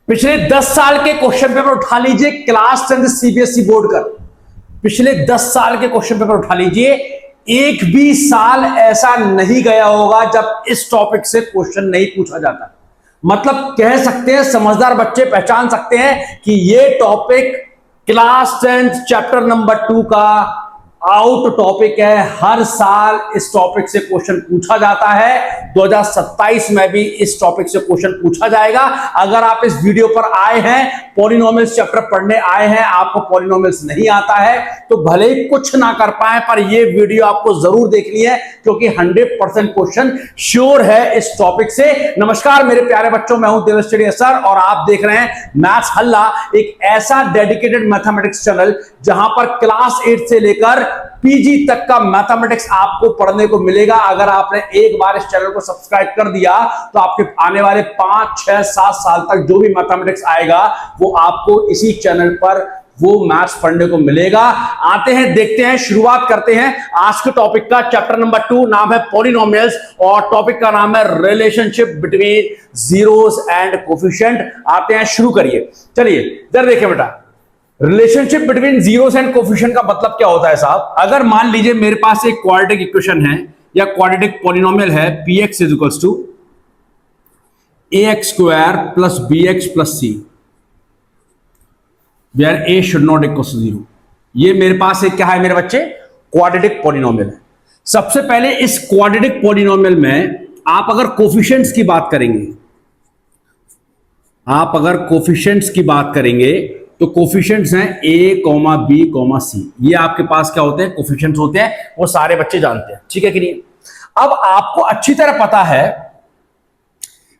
पिछले 10 साल के क्वेश्चन पेपर उठा लीजिए क्लास 10 सीबीएसई बोर्ड का। पिछले 10 साल के क्वेश्चन पेपर उठा लीजिए, एक भी साल ऐसा नहीं गया होगा जब इस टॉपिक से क्वेश्चन नहीं पूछा जाता। मतलब कह सकते हैं, समझदार बच्चे पहचान सकते हैं कि ये टॉपिक क्लास 10 चैप्टर नंबर 2 का आउट टॉपिक है। हर साल इस टॉपिक से क्वेश्चन पूछा जाता है। 2027 में भी इस टॉपिक से क्वेश्चन पूछा जाएगा। अगर आप इस वीडियो पर आए हैं, पॉलिनोमियल्स चैप्टर पढ़ने आए हैं, आपको पॉलिनोमियल्स नहीं आता है, तो भले ही कुछ ना कर पाए, पर यह वीडियो आपको जरूर देखनी है, क्योंकि 100% क्वेश्चन श्योर है इस टॉपिक से। नमस्कार मेरे प्यारे बच्चों, मैं हूं देवेश सर और आप देख रहे हैं मैथ्स हल्ला, एक ऐसा डेडिकेटेड मैथमेटिक्स चैनल जहां पर क्लास 8 से लेकर पीजी तक का मैथमेटिक्स आपको पढ़ने को मिलेगा। अगर आपने एक बार इस चैनल को सब्सक्राइब कर दिया तो आपके आने वाले 5, 6, 7 साल तक जो भी मैथमेटिक्स आएगा वो आपको इसी चैनल पर वो मैथ्स पढ़ने को मिलेगा। आते हैं, देखते हैं, शुरुआत करते हैं आज के टॉपिक का। चैप्टर नंबर 2 नाम है पॉलिनोमियल्स और टॉपिक का नाम है relationship between zeros and coefficient. आते हैं, शुरू करिए। चलिए इधर देखिए बेटा, relationship between zeros and coefficient का मतलब क्या होता है साहब। अगर मान लीजिए मेरे पास एक क्वाड्रेटिक इक्वेशन है या क्वाड्रेटिक पॉलिनोमियल है, px is to ax square plus bx plus c, where a should not equal to 0। ये मेरे पास एक क्या है मेरे बच्चे, क्वाड्रेटिक पॉलिनोमियल है। सबसे पहले इस क्वाड्रेटिक पॉलिनोमियल में आप अगर कोफिशिएंट्स की बात करेंगे, आप अगर कोफिशिएंट्स की बात करेंगे तो कोफिशिएंट्स हैं a, b, c। ये आपके पास क्या होते हैं, कोफिशिएंट्स होते हैं। वो सारे बच्चे जानते हैं, ठीक है कि नहीं। अब आपको अच्छी तरह पता है,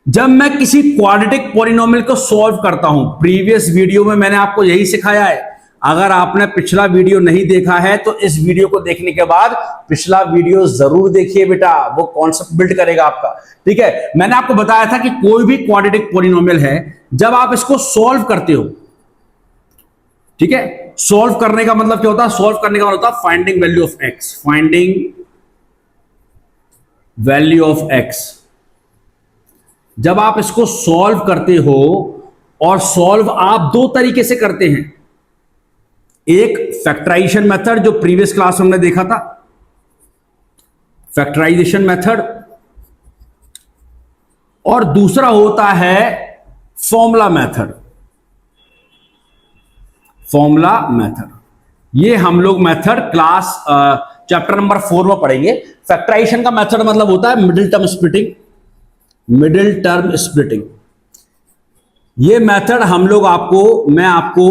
जब मैं किसी क्वाड्रेटिक पॉलिनोमियल को सॉल्व करता हूं, प्रीवियस वीडियो में मैंने आपको यही सिखाया है। अगर आपने पिछला वीडियो नहीं देखा है तो इस वीडियो को देखने के बाद पिछला वीडियो जरूर देखिए बेटा, वो कॉन्सेप्ट बिल्ड करेगा आपका, ठीक है। मैंने आपको बताया था कि कोई भी क्वाड्रेटिक पॉलिनोमियल है, जब आप इसको सॉल्व करते हो, ठीक है, सॉल्व करने का मतलब क्या होता है, सॉल्व करने का मतलब होता है finding value of x, finding value of x. जब आप इसको सॉल्व करते हो, और सॉल्व आप दो तरीके से करते हैं, एक फैक्टराइजेशन मेथड जो प्रीवियस क्लास में हमने देखा था, फैक्टराइजेशन मेथड, और दूसरा होता है फॉर्मूला मेथड, फॉर्मूला मेथड। ये हम लोग मेथड क्लास चैप्टर नंबर 4 में पढ़ेंगे। फैक्टराइजेशन का मेथड मतलब होता है middle term splitting, middle term splitting. ये मेथड हम लोग मैं आपको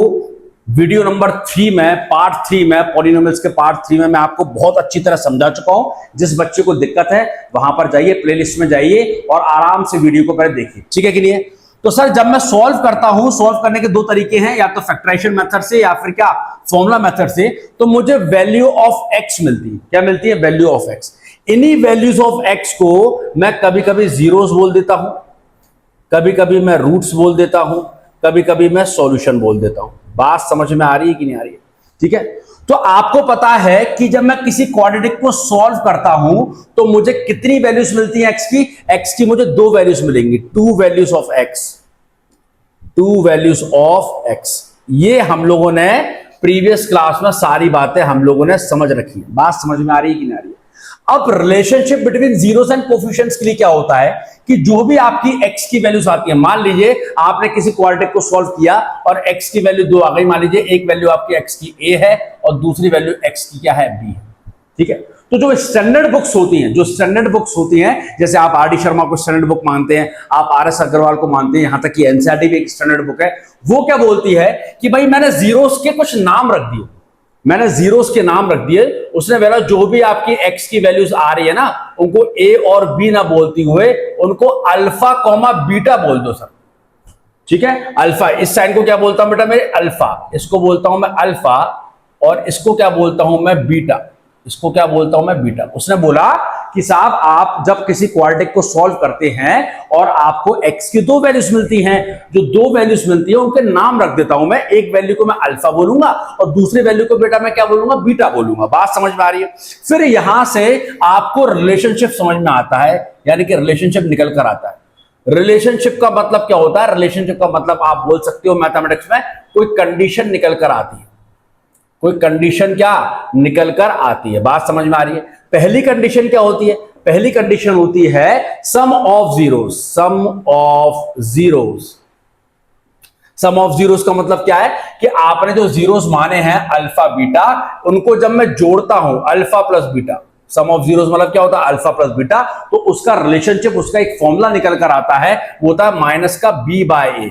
वीडियो नंबर 3 में, पार्ट 3 में, पॉलिनोमियल्स के पार्ट 3 में मैं आपको बहुत अच्छी तरह समझा चुका हूं। जिस बच्चे को दिक्कत है वहां पर जाइए, प्लेलिस्ट में जाइए और आराम से वीडियो को पहले देखिए, ठीक है कि नहीं। तो सर जब मैं सॉल्व करता हूं, सॉल्व करने के दो तरीके हैं, या तो फैक्टराइजेशन मेथड से या फिर क्या, फॉर्मूला मेथड से। तो मुझे वैल्यू ऑफ एक्स मिलती है। क्या मिलती है, वैल्यू ऑफ एक्स। इन्हीं वैल्यूज ऑफ एक्स को मैं कभी कभी जीरोस बोल देता हूं, कभी कभी मैं रूट्स बोल देता हूं, कभी कभी मैं सॉल्यूशन बोल देता हूं। बात समझ में आ रही है कि नहीं आ रही है, ठीक है। तो आपको पता है कि जब मैं किसी क्वाड्रेटिक को सॉल्व करता हूं तो मुझे कितनी वैल्यूज मिलती हैं एक्स की मुझे दो वैल्यूज मिलेंगी, to values of x, to values of x. ये हम लोगों ने प्रीवियस क्लास में सारी बातें हम लोगों ने समझ रखी है। बात समझ में आ रही है कि नहीं आ रही है। अब relationship between zeros and coefficients के लिए क्या होता है कि जो भी आपकी एक्स की वैल्यूज आती है, मान लीजिए आपने किसी क्वाड्रेटिक को सॉल्व किया और एक्स की वैल्यू 2 आ गई। मान लीजिए एक वैल्यू आपकी एक्स की ए है और दूसरी वैल्यू एक्स की क्या है, बी है, ठीक है। तो जो स्टैंडर्ड बुक्स होती हैं, जो स्टैंडर्ड बुक्स होती हैं, जैसे आप आर डी शर्मा को स्टैंडर्ड बुक मानते हैं, आप आर एस अग्रवाल को मानते हैं, यहां तक कि एनसीईआरटी भी एक स्टैंडर्ड बुक है, वो क्या बोलती है कि भाई मैंने जीरोस के कुछ नाम रख दिए, मैंने जीरोस के नाम रख दिए। उसने बोला जो भी आपकी एक्स की वैल्यूज आ रही है ना, उनको ए और बी ना बोलती हुए उनको अल्फा कॉमा बीटा बोल दो सर, ठीक है। अल्फा, इस साइन को क्या बोलता हूं बेटा, मेरे अल्फा, इसको बोलता हूं मैं अल्फा, और इसको क्या बोलता हूं मैं बीटा, इसको क्या बोलता हूं मैं बीटा। उसने बोला कि साहब आप जब किसी क्वाड्रेटिक को सॉल्व करते हैं और आपको एक्स की दो वैल्यूज मिलती हैं, जो दो वैल्यूज मिलती हैं उनके नाम रख देता हूं मैं। एक वैल्यू को मैं अल्फा बोलूंगा और दूसरी वैल्यू को बेटा मैं क्या बोलूंगा, बीटा बोलूंगा। बात समझ में आ रही है। फिर यहां से आपको रिलेशनशिप समझ में आता है, यानी कि रिलेशनशिप निकल कर आता है। रिलेशनशिप का मतलब क्या होता है? रिलेशनशिप का मतलब आप बोल सकते हो मैथमेटिक्स में कोई कंडीशन निकल कर आती है, कोई कंडीशन क्या निकल कर आती है। बात समझ में आ रही है? पहली कंडीशन क्या होती है? पहली कंडीशन होती है sum of zeros. Sum of zeros, sum of zeros का मतलब क्या है कि आपने जो जीरोस माने हैं अल्फा बीटा, उनको जब मैं जोड़ता हूं alpha plus beta, sum of zeros मतलब क्या होता है? अल्फा प्लस बीटा, तो उसका रिलेशनशिप, उसका एक फॉर्मूला निकल कर आता है, वो होता है माइनस का बी बाय ए।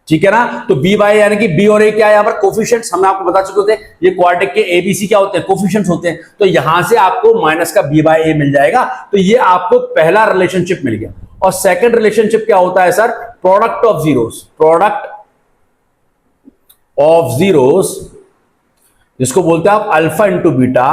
ठीक है ना? तो बी बाय यानी कि बी और ए क्या है? यहां पर कोफिशिएंट्स हमने आपको बता चुके थे, ये क्वाड्रेटिक के एबीसी क्या होते हैं? कोफिशिएंट्स होते हैं। तो यहां से आपको माइनस का बी बाय ए मिल जाएगा। तो ये आपको पहला रिलेशनशिप मिल गया। और सेकंड रिलेशनशिप क्या होता है sir? Product of zeros. Product of zeros, जिसको बोलते हैं आप अल्फा इंटू बीटा,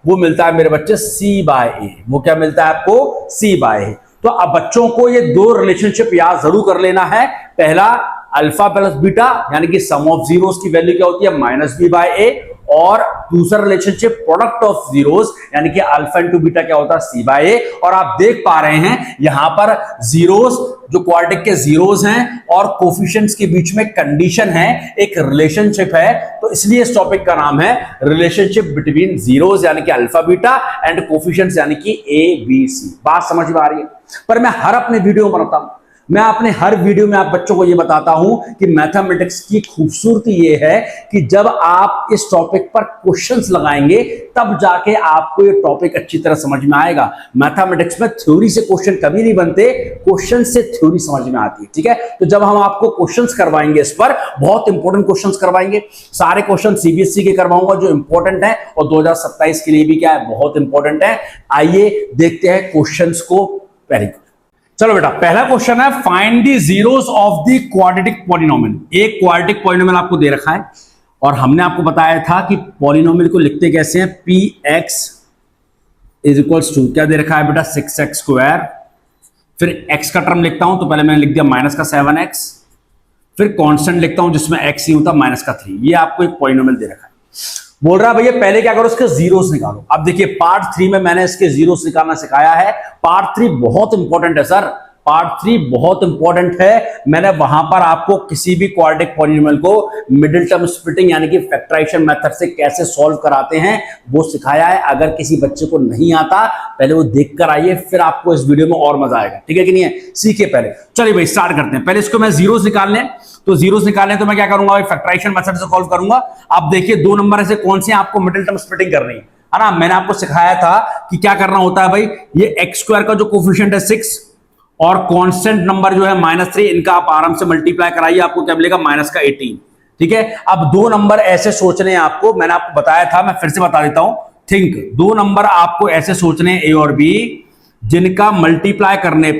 वो मिलता है मेरे बच्चे सी बाय ए। वो क्या मिलता है आपको? सी बाय ए। तो अब बच्चों को ये दो रिलेशनशिप याद जरूर कर लेना है। पहला अल्फा प्लस बीटा यानी कि सम ऑफ जीरोस की वैल्यू क्या होती है? माइनस बी बाय ए। और दूसरा रिलेशनशिप प्रोडक्ट ऑफ जीरोस यानी कि अल्फा इंटू बीटा क्या होता है? सी बाय ए। और आप देख पा रहे हैं यहां पर जीरोस, जो क्वाड्रेटिक के जीरोस हैं और कोफिशिएंट्स के बीच में कंडीशन है, एक रिलेशनशिप है। तो इसलिए इस टॉपिक का नाम है रिलेशनशिप बिटवीन जीरोस यानी कि अल्फा बीटा एंड कोफिशिएंट्स यानी कि ए बी सी। बात समझ में आ रही है? पर मैं हर अपने वीडियो में बनाता हूं, मैं अपने हर वीडियो में आप बच्चों को यह बताता हूं कि मैथमेटिक्स की खूबसूरती यह है कि जब आप इस टॉपिक पर क्वेश्चंस लगाएंगे तब जाके आपको ये टॉपिक अच्छी तरह समझ में आएगा। मैथमेटिक्स में थ्योरी से क्वेश्चन कभी नहीं बनते, क्वेश्चन से थ्योरी समझ में आती है। ठीक है? तो जब हम आपको क्वेश्चंस करवाएंगे, इस पर बहुत इंपॉर्टेंट क्वेश्चंस करवाएंगे, सारे क्वेश्चन सीबीएसई के करवाऊंगा जो इंपॉर्टेंट है और 2027 के लिए भी क्या है? बहुत इंपॉर्टेंट है। आइए देखते हैं क्वेश्चंस को। पहले चलो बेटा, पहला क्वेश्चन है find the zeros of the quadratic polynomial. एक क्वाड्रेटिक पॉलिनोमियल आपको दे रखा है और हमने आपको बताया था कि पॉलिनोमियल को लिखते कैसे हैं? P x is equals to क्या दे रखा है बेटा? 6x square. फिर x का टर्म लिखता हूं तो पहले मैंने लिख दिया माइनस का 7x, फिर कांस्टेंट लिखता हूं जिसमें x ही होता माइनस का 3। ये आपको एक पॉलिनोमियल दे रखा है। बोल रहा है भैया पहले क्या करो? इसके जीरोस निकालो। अब देखिए पार्ट 3 में मैंने इसके जीरोस निकालना सिखाया है। पार्ट 3 बहुत इंपॉर्टेंट है सर, पार्ट 3 बहुत इंपॉर्टेंट है। मैंने वहां पर आपको किसी भी क्वाड्रेटिक पॉलिनोमियल को मिडिल टर्म स्प्लिटिंग यानी कि फैक्टराइजेशन मेथड से कैसे सॉल्व कराते हैं वो सिखाया है। अगर किसी बच्चे को नहीं आता पहले वो देख कर आइए, फिर आपको इस वीडियो में और मजा आएगा। ठीक है कि नहीं है? सीखिए पहले। चलिए भाई स्टार्ट करते हैं। पहले इसको मैं जीरोस निकालने, तो जीरोस निकालने तो मैं क्या करूंगा? फैक्टराइजेशन मेथड से सॉल्व करूंगा। आप देखिए दो नंबर ऐसे कौन से आपको मिडिल टर्म स्प्लिटिंग करनी है ना? मैंने आपको सिखाया था कि क्या करना होता है भाई। ये एक्स स्क्वायर का जो कोफिशिएंट है 6 और कांस्टेंट नंबर जो है -3, इनका आप आराम से मल्टीप्लाई कराइए, आपको क्या मिलेगा? माइनस का 18। ठीक है? अब दो नंबर ऐसे सोचने हैं आपको, मैंने आपको बताया था, मैं फिर से बता देता हूं। थिंक, दो नंबर आपको ऐसे सोचने हैं ए और बी, जिनका मल्टीप्लाई करने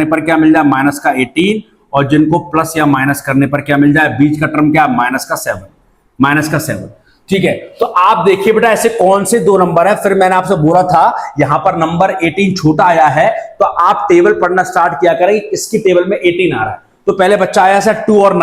पर क्या मिल जाए? माइनस का 18, और जिनको प्लस या माइनस करने पर क्या मिल जाए? बीच का टर्म क्या? माइनस का 7। ठीक है? तो आप देखिए बेटा ऐसे कौन से दो नंबर है। फिर मैंने आपसे बोला था यहां पर नंबर 18 छोटा आया है तो आप टेबल पढ़ना स्टार्ट किया करें कि किसकी टेबल में 18 आ रहा है। तो पहले बच्चा आया सर 2 और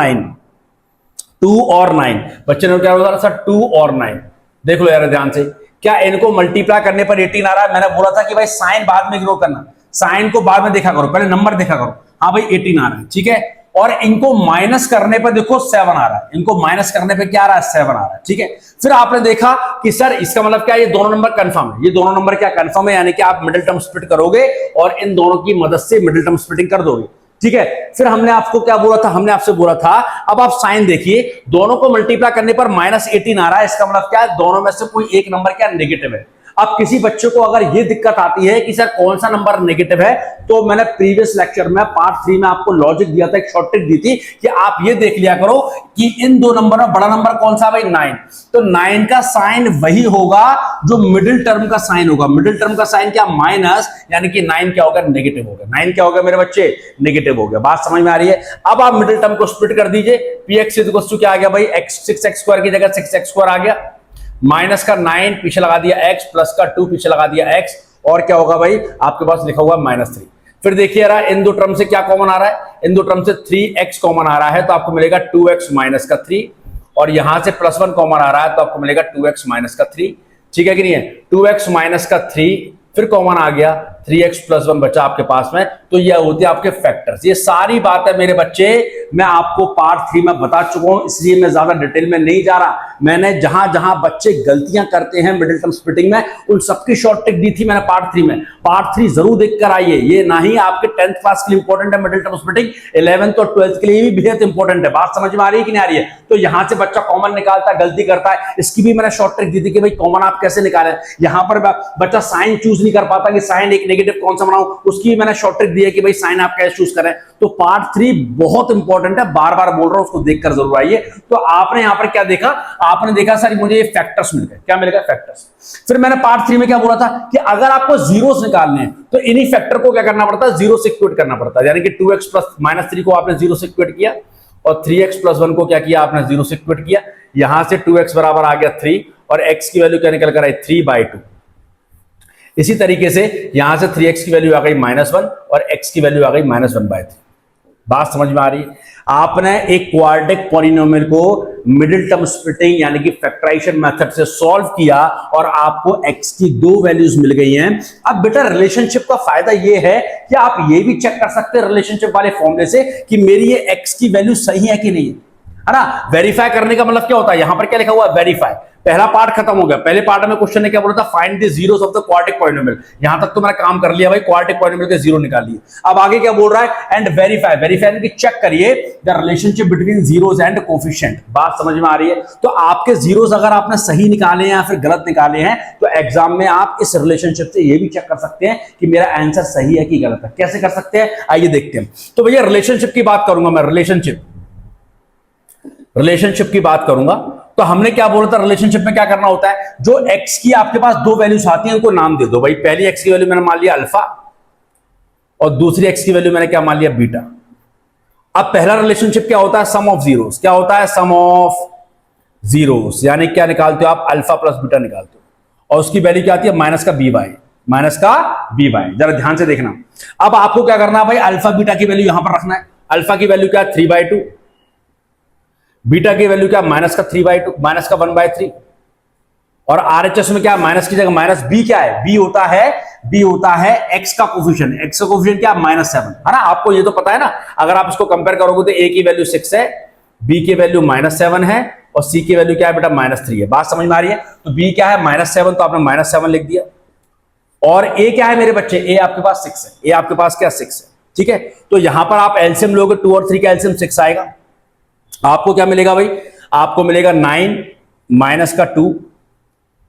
9, बच्चे ने क्या बोला सर? 2 और 9। देख लो यार ध्यान से, क्या इनको मल्टीप्लाई करने पर 18 आ रहा है? मैंने बोला था कि भाई साइन बाद में इग्नोर करना, साइन को बाद में देखा करो, पहले नंबर देखा करो। हाँ भाई 18 आ रहा है। ठीक है? और इनको माइनस करने पर देखो 7 आ रहा है, इनको माइनस करने पे क्या आ रहा है? 7 आ रहा है। ठीक है? फिर आपने देखा कि सर इसका मतलब क्या? ये दोनों नंबर कंफर्म है, ये दोनों नंबर क्या कंफर्म है, यानी कि आप मिडिल टर्म स्प्लिट करोगे और इन दोनों की मदद से मिडिल टर्म स्प्लिटिंग कर दोगे। ठीक है? फिर हमने आपको क्या बोला था? हमने आपसे बोला था अब आप साइन देखिए, दोनों को मल्टीप्लाई करने पर -18 आ रहा है, इसका मतलब क्या है? दोनों में से कोई एक नंबर क्या नेगेटिव है। अब किसी बच्चे को अगर ये दिक्कत आती है कि सर कौन सा नंबर नेगेटिव है, तो मैंने प्रीवियस लेक्चर में पार्ट 3 में आपको लॉजिक दिया था, एक शॉर्ट ट्रिक दी थी कि आप ये देख लिया करो कि इन दो नंबर में बड़ा नंबर कौन सा? भाई 9। तो 9 का साइन वही होगा जो मिडिल टर्म का साइन होगा। मिडिल टर्म का साइन क्या? माइनस, यानी कि 9 क्या होगा? नेगेटिव होगा। 9 क्या होगा मेरे बच्चे? नेगेटिव हो गया। बात समझ में आ रही है? अब आप मिडिल टर्म को स्प्लिट कर दीजिए। px = क्या आ गया भाई? 6x स्क्वायर की जगह 6x स्क्वायर आ गया, माइनस का 9 पीछे लगा दिया x, प्लस का 2 पीछे लगा दिया x, और क्या होगा भाई? आपके पास लिखा हुआ -3। फिर देखिए रहा इन दो टर्म से क्या कॉमन आ रहा है? इन दो टर्म से 3x कॉमन आ रहा है तो आपको मिलेगा 2x माइनस का 3, और यहां से +1 कॉमन आ रहा है तो आपको मिलेगा 2x माइनस का 3। ठीक है कि नहीं है? 2x माइनस का 3 फिर कॉमन आ गया 3x प्लस 1 बचा आपके पास में, तो ये होते हैं आपके फैक्टर्स। ये सारी बातें मेरे बच्चे मैं आपको पार्ट 3 में बता चुका हूं, इसलिए मैं ज्यादा डिटेल में नहीं जा रहा। मैंने जहां जहां बच्चे गलतियां करते हैं मिडिल टर्म स्प्लिटिंग में, उन सबकी शॉर्ट ट्रिक दी थी मैंने पार्ट 3 में। पार्ट 3 जरूर देख कर आइए, ये ना ही आपके 10th क्लास के लिए इंपॉर्टेंट है मिडिल टर्म स्प्लिटिंग, 11th और 12th के लिए भी बेहद इंपॉर्टेंट है। बात समझ में आ रही है कि नहीं आ रही है? तो यहां से बच्चा कॉमन निकालता है, गलती करता है, इसकी भी मैंने शॉर्ट ट्रिक दी थी कि भाई कॉमन आप कैसे निकालें। यहां पर बच्चा साइन चूज नहीं कर पाता कि साइन एक नेगेटिव कौन सा बनाऊं, उसकी भी मैंने शॉर्ट ट्रिक दी है कि भाई साइन आप कैसे चूज करें। तो पार्ट 3 बहुत इंपॉर्टेंट है, बार बार बोल रहा हूं, उसको देखकर जरूर आइए। तो आपने यहां पर क्या देखा? आपने देखा सर मुझे ये फैक्टर्स मिल गए। क्या मिल गए? फैक्टर्स। फिर मैंने पार्ट 3 में क्या बोला था कि अगर आपको जीरोस निकालने हैं तो इन्हीं फैक्टर को क्या करना पड़ता है? जीरो से इक्वेट करना पड़ता है। यानी कि 2x प्लस -3 को आपने जीरो से इक्वेट किया और 3x प्लस 1 को क्या किया आपने? जीरो से इक्वेट किया। यहां से 2x बराबर आ गया 3 और x की वैल्यू क्या निकल कर आई? 3/2। इसी तरीके से यहां से 3x की वैल्यू आ गई -1 और x की वैल्यू आ गई -1/3। बात समझ में आ रही है? आपने एक क्वाड्रेटिक पॉलिनोमियल को मिडिल टर्म स्प्लिटिंग यानी कि फैक्टराइजेशन मेथड से सॉल्व किया और आपको x की दो वैल्यूज मिल गई हैं। अब बेटा रिलेशनशिप का फायदा यह है कि आप ये भी चेक कर सकते हैं रिलेशनशिप वाले फॉर्मूले से कि मेरी ये x की वैल्यू सही है कि नहीं है ना। वेरीफाई करने का मतलब क्या होता है? यहां पर क्या लिखा हुआ है? वेरीफाई। पहला पार्ट खत्म हो गया। पहले पार्ट में क्वेश्चन ने क्या बोला था? Find the zeros of the quadratic polynomial. यहां तक तो मैंने काम कर लिया भाई, क्वाड्रेटिक पॉलिनोमियल के जीरो निकाल लिए। अब आगे क्या बोल रहा है? And verify. वेरीफाई की चेक करिए the relationship between zeros and coefficient. बात समझ में आ रही है? तो आपके जीरोस अगर आपने सही निकाले या फिर गलत निकाले हैं तो एग्जाम में आप इस रिलेशनशिप से ये भी चेक कर सकते हैं कि मेरा आंसर सही है कि गलत है। कैसे कर सकते हैं आइए देखते हैं। तो भैया रिलेशनशिप की बात करूंगा मैं, रिलेशनशिप की बात करूंगा। तो हमने क्या बोला था? रिलेशनशिप में क्या करना होता है? जो x की आपके पास दो वैल्यूज आती हैं उनको नाम दे दो भाई। पहली x की वैल्यू मैंने मान लिया अल्फा और दूसरी x की वैल्यू मैंने क्या मान लिया? बीटा। अब पहला रिलेशनशिप क्या होता है? Sum of zeros. क्या होता है? Sum of zeros. यानी क्या निकालते हो आप? अल्फा प्लस बीटा निकालते हो और उसकी वैल्यू क्या आती है? माइनस का बी वाई। जरा ध्यान से देखना। अब आपको क्या करना है भाई? अल्फा बीटा की वैल्यू यहां पर रखना है। अल्फा की वैल्यू क्या है? 3/2। बीटा की वैल्यू क्या? माइनस का 3/2, माइनस का 1/3। और आरएचएस में क्या? माइनस की जगह माइनस बी क्या है? बी होता है एक्स का कोफिशिएंट। एक्स का कोफिशिएंट क्या? -7 है ना। आपको ये तो पता है ना। अगर आप इसको कंपेयर करोगे तो ए की वैल्यू 6 है, बी की वैल्यू -7 है और सी की वैल्यू क्या है बेटा? -3 है। बात समझ में आ रही है? तो बी क्या है? -7, तो आपने -7 लिख दिया। और ए क्या है मेरे बच्चे? ए आपके पास 6 है। ए आपके पास क्या? 6 है। ठीक है, तो यहां पर आप एलसीएम लोगे, 2 और 3 का एलसीएम 6 आएगा। आपको क्या मिलेगा भाई? आपको मिलेगा 9 माइनस का 2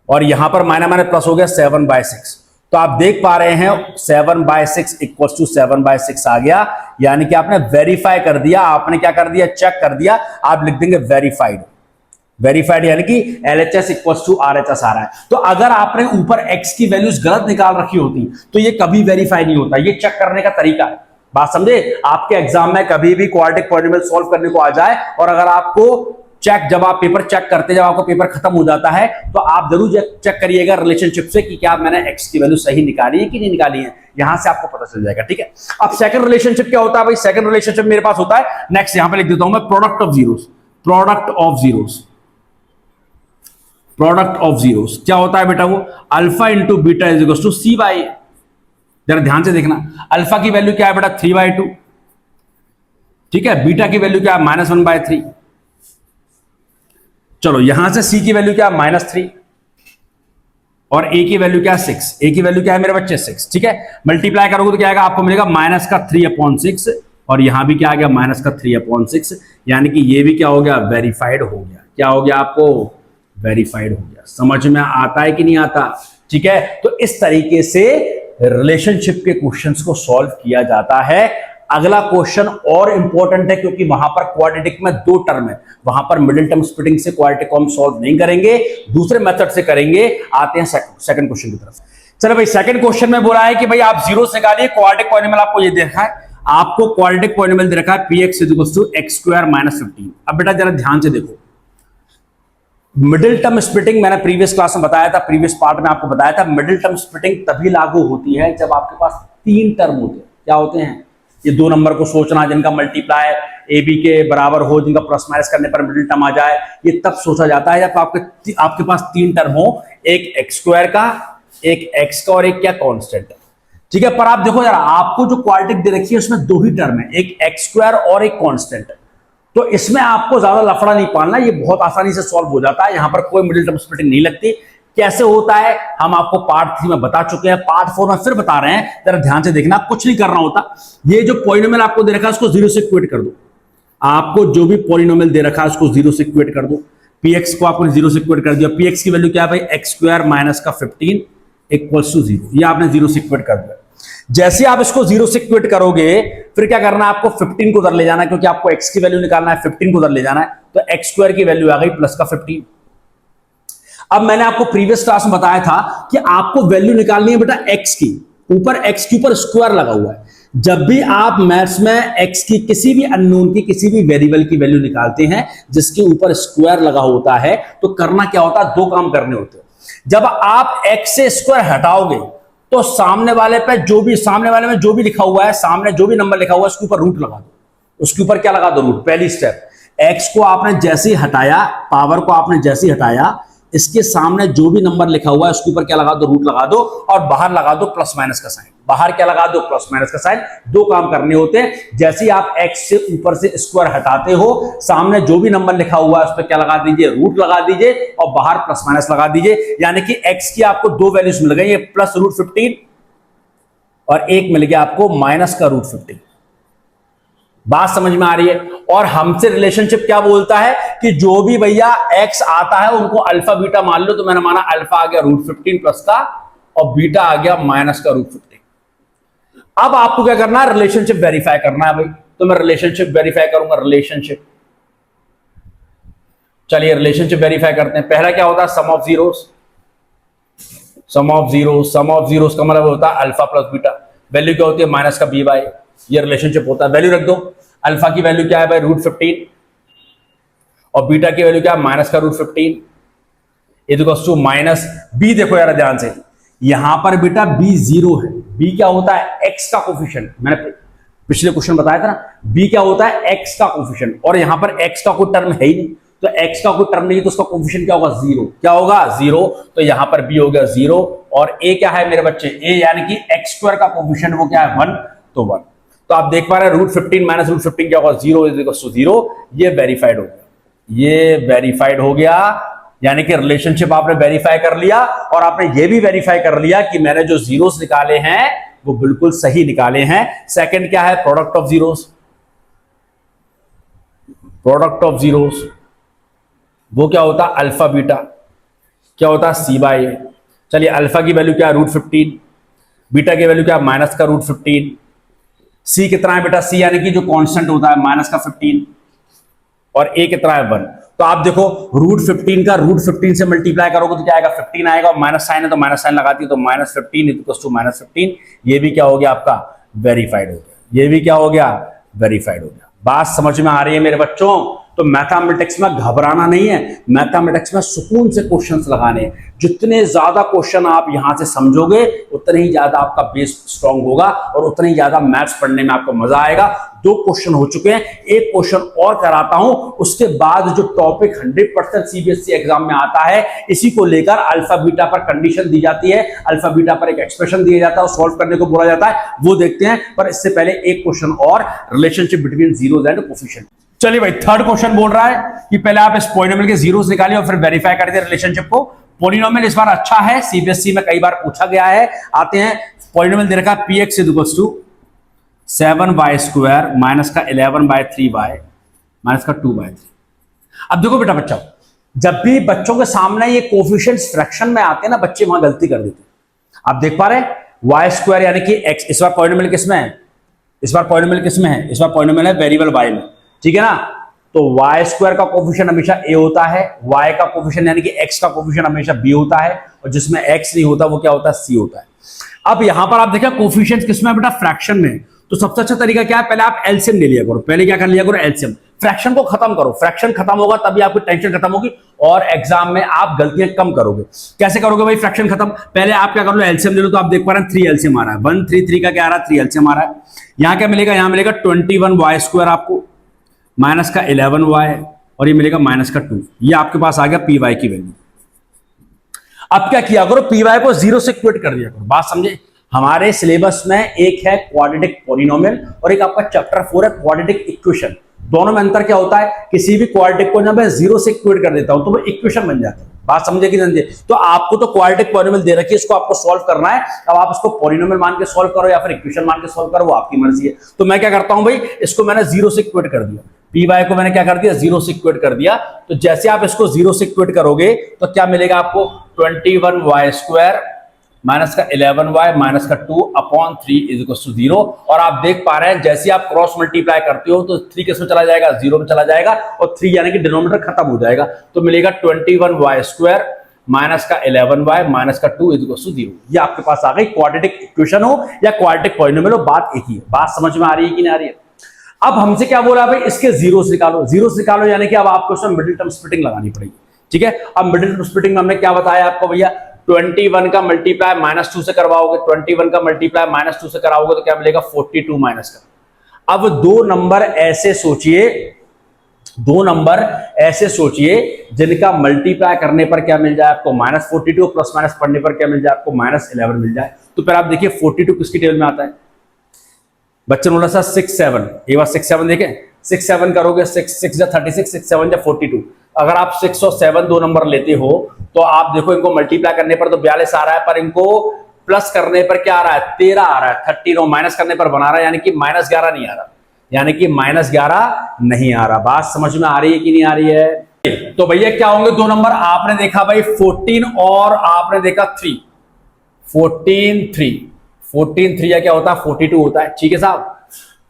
और यहां पर माइनस माइनस प्लस हो गया 7/6। तो आप देख पा रहे हैं 7/6 इक्वल टू 7/6 आ गया। यानी कि आपने वेरीफाई कर दिया। आपने क्या कर दिया? चेक कर दिया। आप लिख देंगे वेरीफाइड यानी कि LHS इक्वल टू RHS आ रहा है। तो अगर आपने ऊपर x की वैल्यूज गलत निकाल रखी होती तो ये कभी वेरीफाई नहीं होता। ये चेक करने का तरीका है। बात समझे? आपके एग्जाम में कभी भी क्वाड्रेटिक पॉलिनोमियल सॉल्व करने को आ जाए और अगर आपको जब आप पेपर चेक करते, जब आपका पेपर खत्म हो जाता है तो आप जरूर चेक करिएगा रिलेशनशिप से कि क्या मैंने x की वैल्यू सही निकाली है कि नहीं निकाली है। यहां से आपको पता चल जाएगा। ठीक है, अब सेकंड रिलेशनशिप क्या होता है भाई? सेकंड रिलेशनशिप मेरे पास होता है नेक्स्ट, यहां पे लिख देता हूं मैं, प्रोडक्ट ऑफ जीरोस। क्या होता है बेटा? वो alpha into beta is equal to c by. जरा ध्यान से देखना। अल्फा की वैल्यू क्या है बेटा? 3/2। ठीक है, बीटा की वैल्यू क्या है? -1/3। चलो यहां से सी की वैल्यू क्या है? -3 और ए की वैल्यू क्या है? 6। ए की वैल्यू क्या है मेरे बच्चे? 6। ठीक है, मल्टीप्लाई करोगे तो क्या आएगा? आपको मिलेगा -3/6 और यहां भी क्या आ गया? -3/6। यानी कि ये भी क्या हो गया? वेरीफाइड हो गया। क्या हो गया? आपको वेरीफाइड हो गया। समझ में आता है कि नहीं आता? ठीक है, तो इस तरीके से रिलेशनशिप के क्वेश्चंस को सॉल्व किया जाता है। अगला क्वेश्चन और इंपॉर्टेंट है क्योंकि वहां पर क्वाड्रेटिक में दो टर्म है। वहां पर मिडिल टर्म स्प्लिटिंग से क्वाड्रेटिक को हम सॉल्व नहीं करेंगे, दूसरे मेथड से करेंगे। आते हैं सेकंड क्वेश्चन की तरफ। चलो भाई, सेकंड क्वेश्चन में बोला है कि भाई आप जीरो से निकालिए क्वाड्रेटिक पॉलिनोमियल। आपको ये देखा है, आपको क्वाड्रेटिक पॉलिनोमियल दे रखा है px = x² - 15। अब बेटा जरा ध्यान से देखो, मिडिल टर्म स्प्लिटिंग मैंने प्रीवियस क्लास में बताया था, प्रीवियस पार्ट में आपको बताया था, मिडिल टर्म स्प्लिटिंग तभी लागू होती है जब आपके पास 3 टर्म होते हैं। क्या होते हैं? ये 2 नंबर को सोचना जिनका मल्टीप्लाई ए बी के बराबर हो, जिनका प्लस माइनस करने पर मिडिल टर्म आ जाए, ये तब सोचा जाता है जब आपके पास 3 टर्म हो, एक x² का, एक x का और एक क्या? कांस्टेंट। ठीक है, पर आप देखो यार, आपको जो क्वाड्रेटिक दे रखी है उसमें दो ही टर्म है, एक एक्स स्क्वायर और एक कांस्टेंट है, तो इसमें आपको ज्यादा लफड़ा नहीं पालना, ये बहुत आसानी से सॉल्व हो जाता है, यहां पर कोई मिडिल टर्म स्प्लिटिंग नहीं लगती। कैसे होता है हम आपको पार्ट 3 में बता चुके हैं, पार्ट 4 में फिर बता रहे हैं, जरा ध्यान से देखना, कुछ नहीं करना होता। ये जो पॉलिनोमियल आपको दे रखा है उसको 0 से इक्वेट कर दो, आपको जो भी पॉलिनोमियल दे रखा है उसको 0 से इक्वेट कर दो। px को आपने 0 से इक्वेट कर दिया, px की वैल्यू क्या है भाई, एक्स स्क्वायर माइनस का 15 इक्वल्स टू 0, ये आपने 0 से इक्वेट कर दिया। जैसे आप इसको 0 से इक्वेट करोगे फिर क्या करना है, आपको 15 को उधर ले जाना है, क्योंकि आपको x की वैल्यू निकालना है, 15 को उधर ले जाना है, तो एक्स स्क्वायर की वैल्यू आ गई प्लस का 15। अब मैंने आपको प्रीवियस क्लास में बताया था कि आपको वैल्यू निकालनी है बेटा x की, ऊपर x के ऊपर स्क्वायर लगा हुआ है। जब भी आप मैथ्स में x की किसी भी अननोन की किसी भी वेरिएबल की वैल्यू निकालते हैं जिसके ऊपर स्क्वायर लगा होता है, तो करना क्या होता है, दो काम करने होते हैं। जब आप x से स्क्वायर हटाओगे तो सामने वाले पे जो भी, सामने वाले में जो भी लिखा हुआ है, सामने जो भी नंबर लिखा हुआ है उसके ऊपर रूट लगा दो, उसके ऊपर क्या लगा दो, रूट। पहली स्टेप, x को आपने जैसे ही हटाया, पावर को आपने जैसे ही हटाया, इसके सामने जो भी नंबर लिखा हुआ है उसके ऊपर क्या लगा दो, रूट लगा दो, और बाहर लगा दो प्लस माइनस का साइन। बाहर क्या लगा दो, प्लस माइनस का साइन। दो काम करने होते हैं, जैसे ही आप x से ऊपर से स्क्वायर हटाते हो, सामने जो भी नंबर लिखा हुआ है उस पर क्या लगा दीजिए, रूट लगा दीजिए, और बाहर प्लस माइनस लगा दीजिए। यानी कि x की आपको दो वैल्यूज मिल गई, प्लस रूट 15 और एक मिल गया आपको माइनस का रूट 15। बात समझ में आ रही है। और हमसे रिलेशनशिप क्या बोलता है कि जो भी भैया x आता है उनको अल्फा बीटा मान लो, तो मैंने माना अल्फा आ गया रूट 15 प्लस का, और बीटा आ गया माइनस का रूट 15। अब आपको क्या करना है, रिलेशनशिप वेरीफाई करना है भाई, तो मैं रिलेशनशिप वेरीफाई करूंगा। रिलेशनशिप, चलिए रिलेशनशिप वेरीफाई करते हैं। पहला क्या होता है, sum of zeros. Sum of zeros, sum of zeros का मतलब होता है अल्फा प्लस बीटा। वैल्यू क्या होती है, माइनस का बी बाई, ये रिलेशनशिप होता है। वैल्यू रख दो, अल्फा की वैल्यू क्या है भाई, रूट 15, और बीटा की वैल्यू क्या है, माइनस का root 15 equals to minus b. देखो यार ध्यान से, यहां पर बेटा बी 0 है। बी क्या होता है, एक्स का कोफिशिएंट। मैंने पिछले क्वेश्चन बताया था ना, बी क्या होता है, एक्स का कोफिशिएंट, और यहां पर एक्स का कोई टर्म है ही नहीं, तो एक्स का कोई टर्म नहीं तो उसका कोफिशिएंट क्या होगा, 0। क्या होगा, 0। तो यहां पर बी हो गया 0, और ए क्या है मेरे बच्चे, ए यानी कि एक्स स्क्वायर का कोफिशिएंट वो क्या है, 1, तो 1। तो आप देख पा रहे हैं रूट 15 माइनस रूट 15 क्या होगा, 0 इज इक्वल टू 0। ये वेरीफाइड हो गया, ये वेरीफाइड हो गया, यानी कि रिलेशनशिप आपने वेरीफाई कर लिया, और आपने ये भी वेरीफाई कर लिया कि मैंने जो जीरोस निकाले हैं वो बिल्कुल सही निकाले हैं। सेकंड क्या है, product of zeros. Product of zeros वो क्या होता है, अल्फा बीटा, क्या होता है, सी बाई ए। चलिए अल्फा की वैल्यू क्या है, रूट 15, बीटा की वैल्यू क्या है, माइनस का रूट 15, सी कितना है बेटा, सी यानी कि जो कांस्टेंट होता है माइनस का 15, और ए कितना है, 1। तो आप देखो रूट 15 का रूट 15 से मल्टीप्लाई करोगे तो क्या आएगा, 15 आएगा, और माइनस साइन है तो माइनस साइन लगाती है, तो माइनस 15 इक्वल्स टू माइनस 15। ये भी क्या हो गया आपका, वेरीफाइड हो गया। ये भी क्या हो गया, वेरीफाइड हो गया। बात समझ में आ रही है मेरे बच्चों। तो मैथमेटिक्स में घबराना नहीं है, मैथमेटिक्स में सुकून से क्वेश्चंस लगाने हैं। जितने ज्यादा क्वेश्चन आप यहां से समझोगे उतने ही ज्यादा आपका बेस स्ट्रांग होगा, और उतने ही ज्यादा मैथ्स पढ़ने में आपको मजा आएगा। 2 क्वेश्चन हो चुके हैं, एक क्वेश्चन और कराता हूं, उसके बाद जो टॉपिक 100% सीबीएसई एग्जाम में आता है, इसी को लेकर अल्फा बीटा पर कंडीशन दी जाती है, अल्फा बीटा पर एक एक्सप्रेशन दिया जाता है, सॉल्व करने को बोला जाता है, वो देखते हैं। पर इससे पहले एक क्वेश्चन और, relationship between zeros and coefficient. चलिए भाई, थर्ड क्वेश्चन बोल रहा है कि पहले आप इस पॉलिनोमियल के जीरोस निकालिए और फिर वेरीफाई कर दिए रिलेशनशिप को। पॉलिनोमियल इस बार अच्छा है, सीबीएसई में कई बार पूछा गया है। आते हैं, पॉलिनोमियल दे रखा है px equals to 7y square minus का 11/3y माइनस का 2/3। अब देखो बेटा बच्चा, जब भी बच्चों के सामने ये कोफिशिएंट्स फ्रैक्शन में आते हैं ना, बच्चे वहां गलती कर देते हैं। आप देख पा रहे हैं y स्क्वायर यानी कि x, इस बार पॉलिनोमियल किसमें है, इस बार पॉलिनोमियल किसमें है, इस बार पॉलिनोमियल है वेरिएबल y में, ठीक है ना। तो y स्क्वायर का कोफिशिएंट हमेशा a होता है, y का कोफिशिएंट यानी कि x का कोफिशिएंट हमेशा b होता है, और जिसमें x नहीं होता वो क्या होता है, c होता है। अब यहां पर आप देखिए कोफिशिएंट्स किसमें है बेटा, फ्रैक्शन में। तो सबसे अच्छा तरीका क्या है, पहले आप एलसीएम ले लिया करो। पहले क्या कर लिया करो, एलसीएम। फ्रैक्शन को खत्म करो, फ्रैक्शन खत्म होगा तभी आपकी टेंशन खत्म होगी, और एग्जाम में आप गलतियां कम करोगे। कैसे करोगे भाई फ्रैक्शन खत्म, पहले आप क्या कर लो, एलसीएम ले लो। तो आप देख पा रहे हैं 3 एलसीएम आ रहा है, 1 3 3 का क्या आ रहा है, 3 एलसीएम आ रहा है। यहां क्या मिलेगा, यहां मिलेगा 21y स्क्वायर आपको, माइनस का 11y, और ये मिलेगा माइनस का 2। ये आपके पास आ गया पी वाई की वैल्यू। अब क्या किया करो, पी वाई को 0 से इक्वेट कर दिया करो। बात समझे, हमारे सिलेबस में एक है क्वाड्रेटिक पॉलिनोमियल और एक आपका चैप्टर 4 है क्वाड्रेटिक इक्वेशन। दोनों में अंतर क्या होता है, किसी भी क्वाड्रेटिक को जब मैं 0 से इक्वेट कर देता हूं तो वो इक्वेशन बन जाता है। बात समझे कि समझे? तो आपको तो क्वाड्रेटिक पॉलिनोमियल दे रखी है, इसको आपको सॉल्व करना है। अब आप इसको पॉलिनोमियल मान के सॉल्व करो या फिर इक्वेशन मान के सॉल्व करो, वो आपकी मर्जी है। तो मैं क्या करता हूं भाई, इसको मैंने 0 से इक्वेट कर दिया, पी वाई को मैंने क्या कर दिया, 0 से इक्वेट कर दिया। तो जैसे आप इसको 0 से इक्वेट करोगे तो क्या मिलेगा आपको, 21y² माइनस का 11y माइनस का 2/3 इज इक्वल टू 0। और आप देख पा रहे हैं जैसे आप क्रॉस मल्टीप्लाई करते हो तो 3 किस में चला जाएगा, 0 में चला जाएगा और 3 यानी कि डिनोमिनेटर खत्म हो जाएगा। तो मिलेगा 21y² माइनस का 11y माइनस का 2 इज इक्वल टू 0। ये आपके पास आ गई, क्वाड्रेटिक इक्वेशन हो या क्वाड्रेटिक पॉलिनोमियल हो, बात एक ही है। बात समझ में आ रही है कि नहीं आ रही है? अब हमसे क्या बोला भाई, इसके जीरोस निकालो, जीरोस निकालो यानी कि अब आपको इसमें मिडिल टर्म स्प्लिटिंग लगानी पड़ेगी। ठीक है, अब मिडिल टर्म स्प्लिटिंग में हमने क्या बताया आपको भैया, 21 का मल्टीप्लाई -2 से करवाओगे, 21 का मल्टीप्लाई -2 से कराओगे तो क्या मिलेगा, 42 माइनस का। अब दो नंबर ऐसे सोचिए जिनका मल्टीप्लाई करने पर क्या मिल जाए आपको, -42, प्लस माइनस पढ़ने पर क्या मिल जाए आपको, -11 मिल जाए। तो फिर आप देखिए 42 किसकी टेबल में आता है, बच्चों बोला सर 6 7, ये बात 6 7 देखें, 6 7 करोगे, 6 6 जा 36, 6 7 जा 42। अगर आप 6 और 7 दो नंबर लेते हो तो आप देखो इनको मल्टीप्लाई करने पर तो 42 आ रहा है, पर इनको प्लस करने पर क्या आ रहा है, 13 आ रहा है, 13, और माइनस करने पर बना रहा है, यानी कि -11 नहीं आ रहा, यानी कि -11 नहीं आ रहा। बात समझ में आ रही है कि नहीं आ रही है? तो भैया क्या होंगे दो नंबर, आपने देखा भाई 14 और आपने देखा 3, 14 3 या क्या होता है, 42 होता है। ठीक है साहब,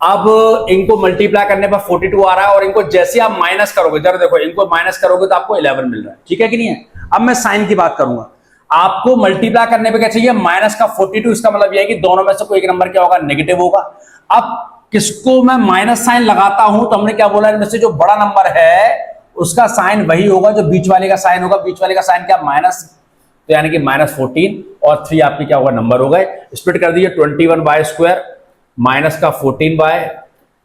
अब इनको मल्टीप्लाई करने पर 42 आ रहा है और इनको जैसे आप माइनस करोगे, जरा देखो इनको माइनस करोगे तो आपको 11 मिल रहा है। ठीक है कि नहीं है? अब मैं साइन की बात करूंगा, आपको मल्टीप्लाई करने पे क्या चाहिए, माइनस का 42, इसका मतलब यह है कि दोनों में से कोई एक नंबर क्या होगा, नेगेटिव होगा। अब किसको मैं माइनस साइन लगाता हूं तो हमने क्या बोला, इनमें से जो बड़ा नंबर है उसका साइन वही होगा जो बीच वाले का साइन होगा। बीच वाले का साइन क्या, माइनस, तो यानी कि -14 और 3 आपके क्या होगा, नंबर हो गए। स्प्लिट कर दिए, 21y² माइनस का 14y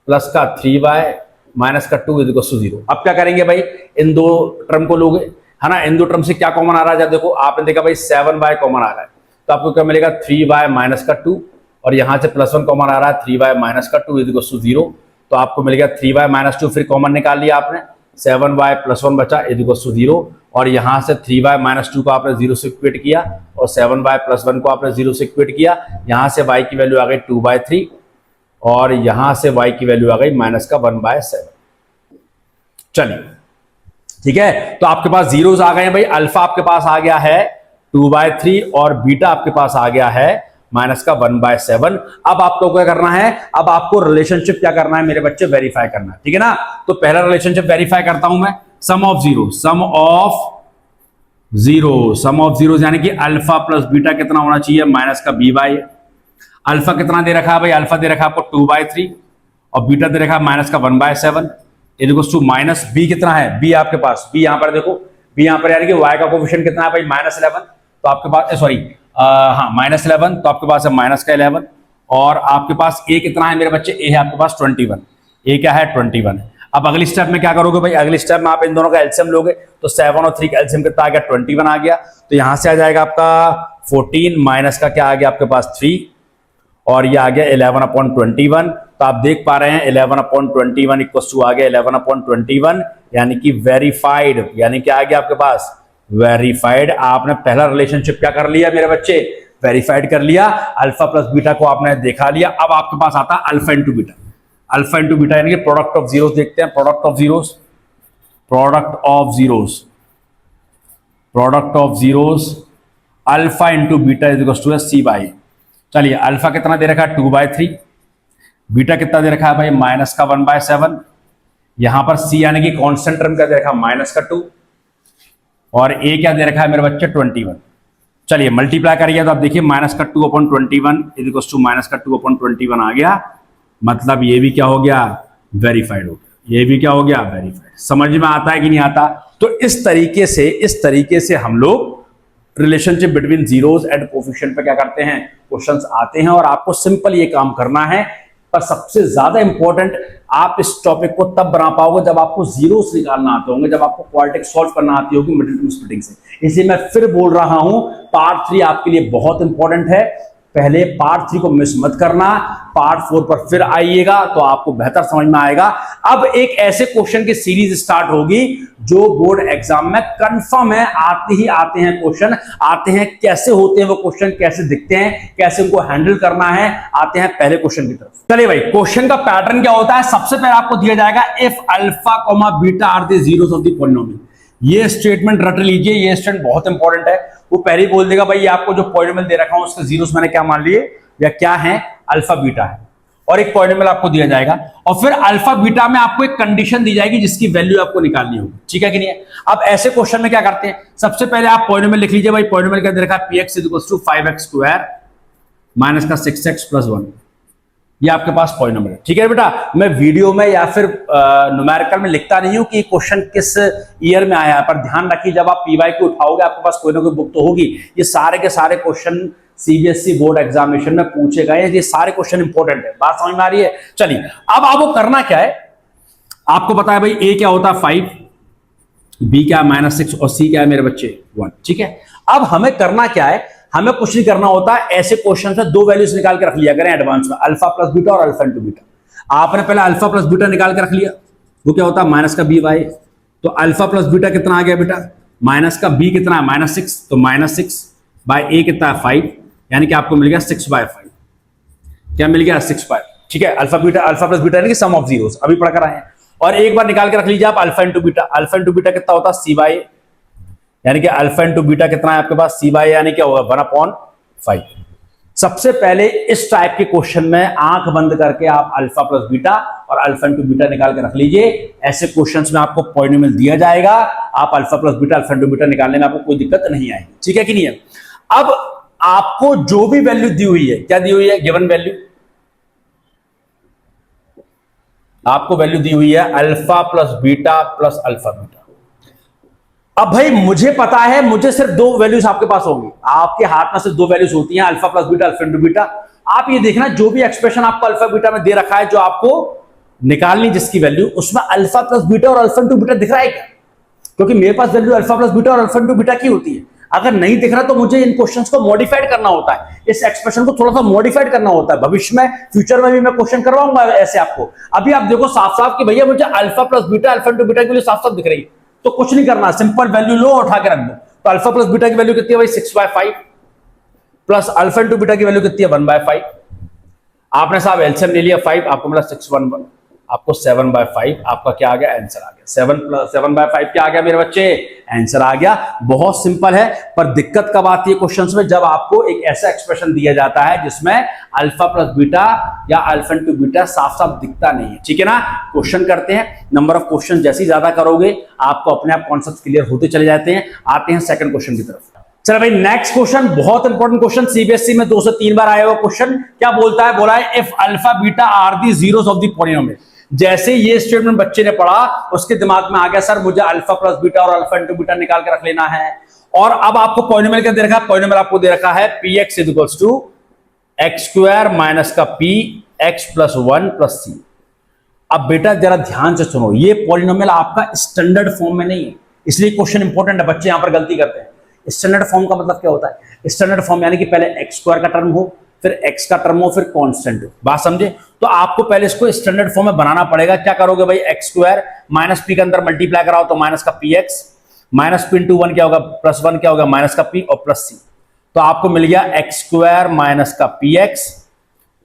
प्लस का 3y माइनस का 2 इज इक्वल टू 0। अब क्या करेंगे भाई, इन दो टर्म को लोगे, है ना, इन दो टर्म से क्या कॉमन आ रहा है, जब देखो आपने देखा भाई 7y कॉमन आ रहा है तो आपको क्या मिलेगा, 3y माइनस का 2, और यहां से +1 कॉमन आ रहा है, 3y माइनस का 2 इज इक्वल टू 0। तो आपको मिलेगा 3y माइनस 2, फिर कॉमन निकाल लिया आपने, 7y + 1 बचा इज इक्वल टू 0, और यहां से 3y माइनस 2 को आपने 0 से इक्वेट किया और 7y + 1 को आपने 0 से इक्वेट किया। यहां से y की वैल्यू आ गई 2/3 और यहां से y की वैल्यू आ गई -1/7। चलिए ठीक है, तो आपके पास जीरोस आ गए हैं भाई, अल्फा आपके पास आ गया है 2/3 और बीटा आपके पास आ गया है -1/7। अब आपको क्या करना है, अब आपको रिलेशनशिप क्या करना है मेरे बच्चे, वेरीफाई करना है। ठीक है ना, तो पहला रिलेशनशिप वेरीफाई करता हूं मैं, सम ऑफ जीरो यानी कि अल्फा प्लस बीटा कितना होना चाहिए, -b/। अल्फा कितना दे रखा है भाई, अल्फा दे रखा है आपको 2/3 और बीटा दे रखा है -1/7 इक्वल्स माइनस बी कितना है, बी आपके पास, बी यहां पर देखो, बी यहां पर यानी कि y का कोफिशिएंट कितना है भाई, -11, तो आपके पास सॉरी -11, तो आपके पास है -11, और आपके पास a कितना है मेरे बच्चे, a है आपके पास 21, a क्या है 21 है। अब अगली स्टेप में क्या करोगे भाई, अगली स्टेप में आप इन दोनों का एलसीएम लोगे तो 7 और 3 का एलसीएम कितना आ गया, 21 आ गया। तो यहां से आ जाएगा आपका 14 माइनस का क्या आ गया आपके पास 3 और ये आ गया 11/21। तो आप देख पा रहे हैं 11/21 इक्वल्स टू आ गया 11/21 यानी कि वेरीफाइड, यानी क्या आ गया आपके पास, वेरीफाइड। आपने पहला रिलेशनशिप क्या कर लिया मेरे बच्चे, वेरीफाइड कर लिया, अल्फा प्लस बीटा को आपने देखा लिया। अब आपके पास आता है alpha into beta, alpha into beta यानी कि प्रोडक्ट ऑफ जीरोस देखते हैं, product of zeros alpha into beta is equal to c/a। चलिए अल्फा कितना दे रखा है 2/3, बीटा कितना दे रखा है भाई -1/7, यहां पर c यानी कि कांस्टेंट टर्म का दे रखा है -2 और a क्या दे रखा है मेरे बच्चे 21। चलिए मल्टीप्लाई करिए तो आप देखिए -2/21 इज इक्वल टू -2/21 आ गया, मतलब ये भी क्या हो गया, वेरीफाइड हो गया, ये भी क्या हो गया, वेरीफाइड। समझ में आता है कि नहीं आता? तो इस तरीके से हम लोग relationship between zeros and coefficient पे क्या करते हैं, क्वेश्चंस आते हैं और आपको सिंपल ये काम करना है। पर सबसे ज्यादा इंपॉर्टेंट आप इस टॉपिक को तब बना पाओगे जब आपको जीरोस निकालना आते होंगे, जब आपको क्वाड्रेटिक सॉल्व करना आती होगी मिडिल टर्म स्प्लिटिंग से। इसलिए मैं फिर बोल रहा हूं पार्ट 3 आपके लिए बहुत इंपॉर्टेंट है। पहले पार्ट 3 को मिस मत करना, पार्ट 4 पर फिर आइएगा तो आपको बेहतर समझ में आएगा। अब एक ऐसे क्वेश्चन की सीरीज स्टार्ट होगी जो बोर्ड एग्जाम में कंफर्म है, आते ही आते हैं क्वेश्चन, आते हैं कैसे होते हैं वो क्वेश्चन, कैसे दिखते हैं, कैसे उनको हैंडल करना है, आते हैं पहले क्वेश्चन की तरफ। चलिए भाई, क्वेश्चन का पैटर्न क्या होता है, सबसे पहले आपको दिया जाएगा if alpha comma beta are the zeros of the polynomial. ये स्टेटमेंट रट लीजिए, ये स्टेटमेंट बहुत इंपॉर्टेंट है। वो पहले ही बोल देगा भाई आपको जो पॉलिनोमियल दे रखा हूं उसके जीरोस मैंने क्या मान लिए या क्या है, अल्फा बीटा है, और एक पॉलिनोमियल आपको दिया जाएगा और फिर अल्फा बीटा में आपको एक कंडीशन दी जाएगी जिसकी वैल्यू आपको निकालनी होगी, ठीक है कि नहीं है। अब ऐसे क्वेश्चन में क्या करते हैं, सबसे पहले आप पॉलिनोमियल लिख लीजिए भाई। पॉलिनोमियल क्या दे रखा है, px = 5x² माइनस का 6x+1, ये आपके पास पॉलिनोमियल है, ठीक है बेटा। मैं वीडियो में या फिर न्यूमेरिकल में लिखता नहीं हूं कि क्वेश्चन किस ईयर में आया है, पर ध्यान रखिए जब आप पीवाई को उठाओगे आपके पास कोई ना कोई बुक तो होगी, ये सारे के सारे क्वेश्चन सीबीएसई बोर्ड एग्जामिनेशन में पूछे गए, ये सारे क्वेश्चन इंपॉर्टेंट है, बात समझ में आ रही है। चलिए अब आपको करना क्या है, आपको पता है भाई ए क्या होता है 5, बी क्या है -6 और सी क्या है मेरे बच्चे 1, ठीक है। अब हमें करना क्या है, हमें कुछ नहीं करना होता है, ऐसे क्वेश्चन से दो वैल्यूज निकाल के रख लिया करें एडवांस में, अल्फा प्लस बीटा और अल्फा इंटू बीटा। आपने पहले अल्फा प्लस बीटा निकाल के रख लिया, वो क्या होता है माइनस का बी वाई, तो अल्फा प्लस बीटा कितना आ गया बेटा, माइनस का बी कितना है -6, तो -6 बाय ए कितना है 5, यानी कि आपको मिल गया 6/5, क्या मिल गया 6/5, ठीक है। अल्फा प्लस बीटा यानी कि सम ऑफ जीरोस, अभी पढ़ कर आए हैं। और एक बार निकाल के रख लीजिए आप alpha into beta, alpha into beta कितना होता है c/a, यानी कि अल्फा इंटू बीटा कितना है आपके पास c/a, यानी क्या होगा 1/5। सबसे पहले इस टाइप के क्वेश्चन में आंख बंद करके आप अल्फा प्लस बीटा और अल्फा इंटू बीटा निकाल के रख लीजिए। ऐसे क्वेश्चंस में आपको पॉलिनोमियल दिया जाएगा, आप alpha plus beta alpha into beta निकालने में आपको कोई दिक्कत नहीं आएगी, ठीक है कि नहीं है। अब आपको जो भी वैल्यू दी हुई है, क्या दी हुई है, गिवन वैल्यू, आपको वैल्यू दी हुई है alpha plus beta plus alpha beta. अब भाई मुझे पता है, मुझे सिर्फ दो वैल्यूज आपके पास होंगी, आपके हाथ में सिर्फ दो वैल्यूज होती हैं, alpha plus beta alpha into beta. आप ये देखना जो भी एक्सप्रेशन आपको अल्फा बीटा में दे रखा है, जो आपको निकालनी जिसकी वैल्यू, उसमें अल्फा प्लस बीटा और अल्फा इंटू बीटा दिख रहा है क्या, क्योंकि मेरे पास वैल्यू अल्फा प्लस बीटा और अल्फा इंटू बीटा की होती है। अगर नहीं दिख रहा तो मुझे इन क्वेश्चंस को मॉडिफाइड करना होता है, इस एक्सप्रेशन को थोड़ा सा मॉडिफाइड करना होता है। भविष्य में फ्यूचर में भी मैं क्वेश्चन करवाऊंगा ऐसे आपको। अभी आप देखो साफ साफ कि भैया मुझे alpha plus beta alpha into beta की वैल्यू साफ साफ दिख रही है, तो कुछ नहीं करना, सिंपल वैल्यू लो उठा के रख दो। तो अल्फा प्लस बीटा की वैल्यू कितनी है भाई 6/5 प्लस अल्फा इंटू बीटा की वैल्यू कितनी है 1/5। आपने साहब एलसीएम ले लिया 5, आपको मिला 611, आपको 7/5 आपका क्या आ गया, आंसर आ गया। 7/5 क्या आ गया मेरे बच्चे, आंसर आ गया। बहुत सिंपल है, पर दिक्कत कब आती है क्वेश्चंस में, जब आपको एक ऐसा एक्सप्रेशन दिया जाता है जिसमें अल्फा प्लस बीटा या अल्फा इंटू बीटा साफ साफ दिखता नहीं है, ठीक है ना। क्वेश्चन करते हैं, नंबर ऑफ क्वेश्चन जैसे ज्यादा करोगे आपको अपने आप कॉन्सेप्ट क्लियर होते चले जाते हैं। आते हैं सेकंड क्वेश्चन की तरफ। चलो भाई नेक्स्ट क्वेश्चन, बहुत इंपॉर्टेंट क्वेश्चन, सीबीएसई में 2 से 3 बार आया हुआ क्वेश्चन। क्या बोलता है, बोला है if alpha beta are the zeros of the polynomial. जैसे ये स्टेटमेंट बच्चे ने पढ़ा, उसके दिमाग में आ गया सर मुझे अल्फा प्लस बीटा और अल्फा इंटू बीटा निकाल के रख लेना है। और अब आपको पॉलिनोमियल क्या दे रखा है, पॉलिनोमियल आपको दे रखा है px = x² माइनस का p x + 1 + c। अब बेटा जरा ध्यान से सुनो, ये पॉलिनोमियल आपका स्टैंडर्ड फॉर्म में नहीं है, इसलिए क्वेश्चन इंपॉर्टेंट है, बच्चे यहां पर गलती करते हैं। स्टैंडर्ड फॉर्म का मतलब क्या होता है, स्टैंडर्ड फॉर्म यानी कि पहले x² का टर्म हो, फिर x का टर्म हो, फिर कांस्टेंट हो, बात समझे। तो आपको पहले इसको स्टैंडर्ड फॉर्म में बनाना पड़ेगा। क्या करोगे भाई, x² माइनस p के अंदर मल्टीप्लाई कराओ तो माइनस का px, माइनस p × 1 क्या होगा, +1 क्या होगा, माइनस का p और प्लस c। तो आपको मिल गया x² माइनस का px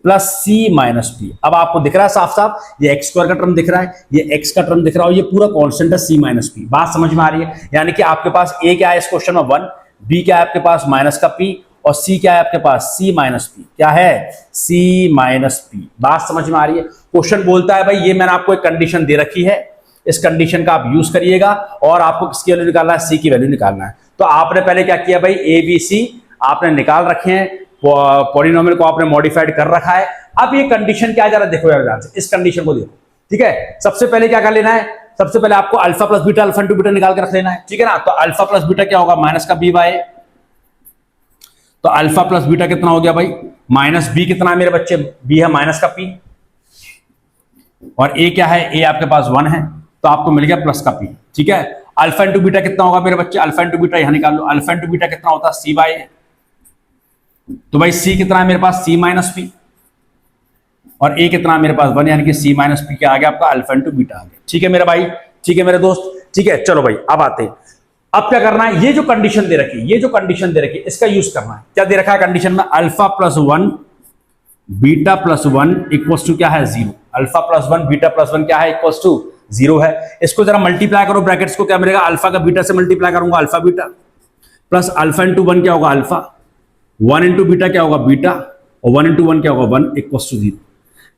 plus c minus p। अब आपको दिख रहा है साफ साफ, ये x² का टर्म दिख रहा है, ये x का टर्म दिख रहा है, और ये पूरा कांस्टेंट है c माइनस p। बात समझ में आ रही है, यानी कि आपके पास a क्या है इस क्वेश्चन में 1, b क्या है आपके पास माइनस का p, और c क्या है आपके पास c माइनस p, क्या है c माइनस p। बात समझ में आ रही है। क्वेश्चन बोलता है भाई ये मैंने आपको एक कंडीशन दे रखी है, इस कंडीशन का आप यूज करिएगा और आपको किसकी वैल्यू निकालना है, c की वैल्यू निकालना है। तो आपने पहले क्या किया भाई, a b c आपने निकाल रखे हैं, पॉलिनोमियल को आपने मॉडिफाइड कर रखा है। अब ये कंडीशन क्या जरा देखो यार ध्यान से, इस कंडीशन को देखो, ठीक है। सबसे पहले क्या कर लेना है, सबसे पहले आपको alpha plus beta alpha into beta निकाल के रख लेना है, ठीक है ना। तो अल्फा प्लस बीटा क्या होगा, माइनस का b/a, तो अल्फा प्लस बीटा कितना हो गया भाई, माइनस b कितना है मेरे बच्चे, b है माइनस का p, और a क्या है, a आपके पास 1 है, तो आपको मिल गया प्लस का p, ठीक है। अल्फा इंटू बीटा कितना होगा मेरे बच्चे, अल्फा इंटू बीटा यहां निकाल लो, अल्फा इंटू बीटा कितना होता है c/a, तो भाई सी कितना है मेरे पास, सी माइनस पी, और ए कितना मेरे पास 1, यानी कि सी माइनस पी क्या आ गया आपका, अल्फा इंटू बीटा आ गया। ठीक है मेरे भाई, ठीक है मेरे दोस्त, ठीक है। चलो भाई अब आते हैं, अब क्या करना है, ये जो कंडीशन दे रखी है, ये जो कंडीशन दे रखी है, इसका यूज करना है। क्या दे रखा है कंडीशन में, alpha plus 1 beta plus 1 equals to क्या है 0। अल्फा प्लस 1 बीटा प्लस 1 क्या है, इक्वल्स टू 0 है। इसको जरा मल्टीप्लाई करो ब्रैकेट्स को, क्या मिलेगा, अल्फा का बीटा से मल्टीप्लाई करूंगा alpha beta, plus alpha into 1 क्या होगा अल्फा, 1 इंटू बीटा क्या होगा बीटा, और 1 इंटू 1 क्या होगा 1 इक्वल्स टू 0।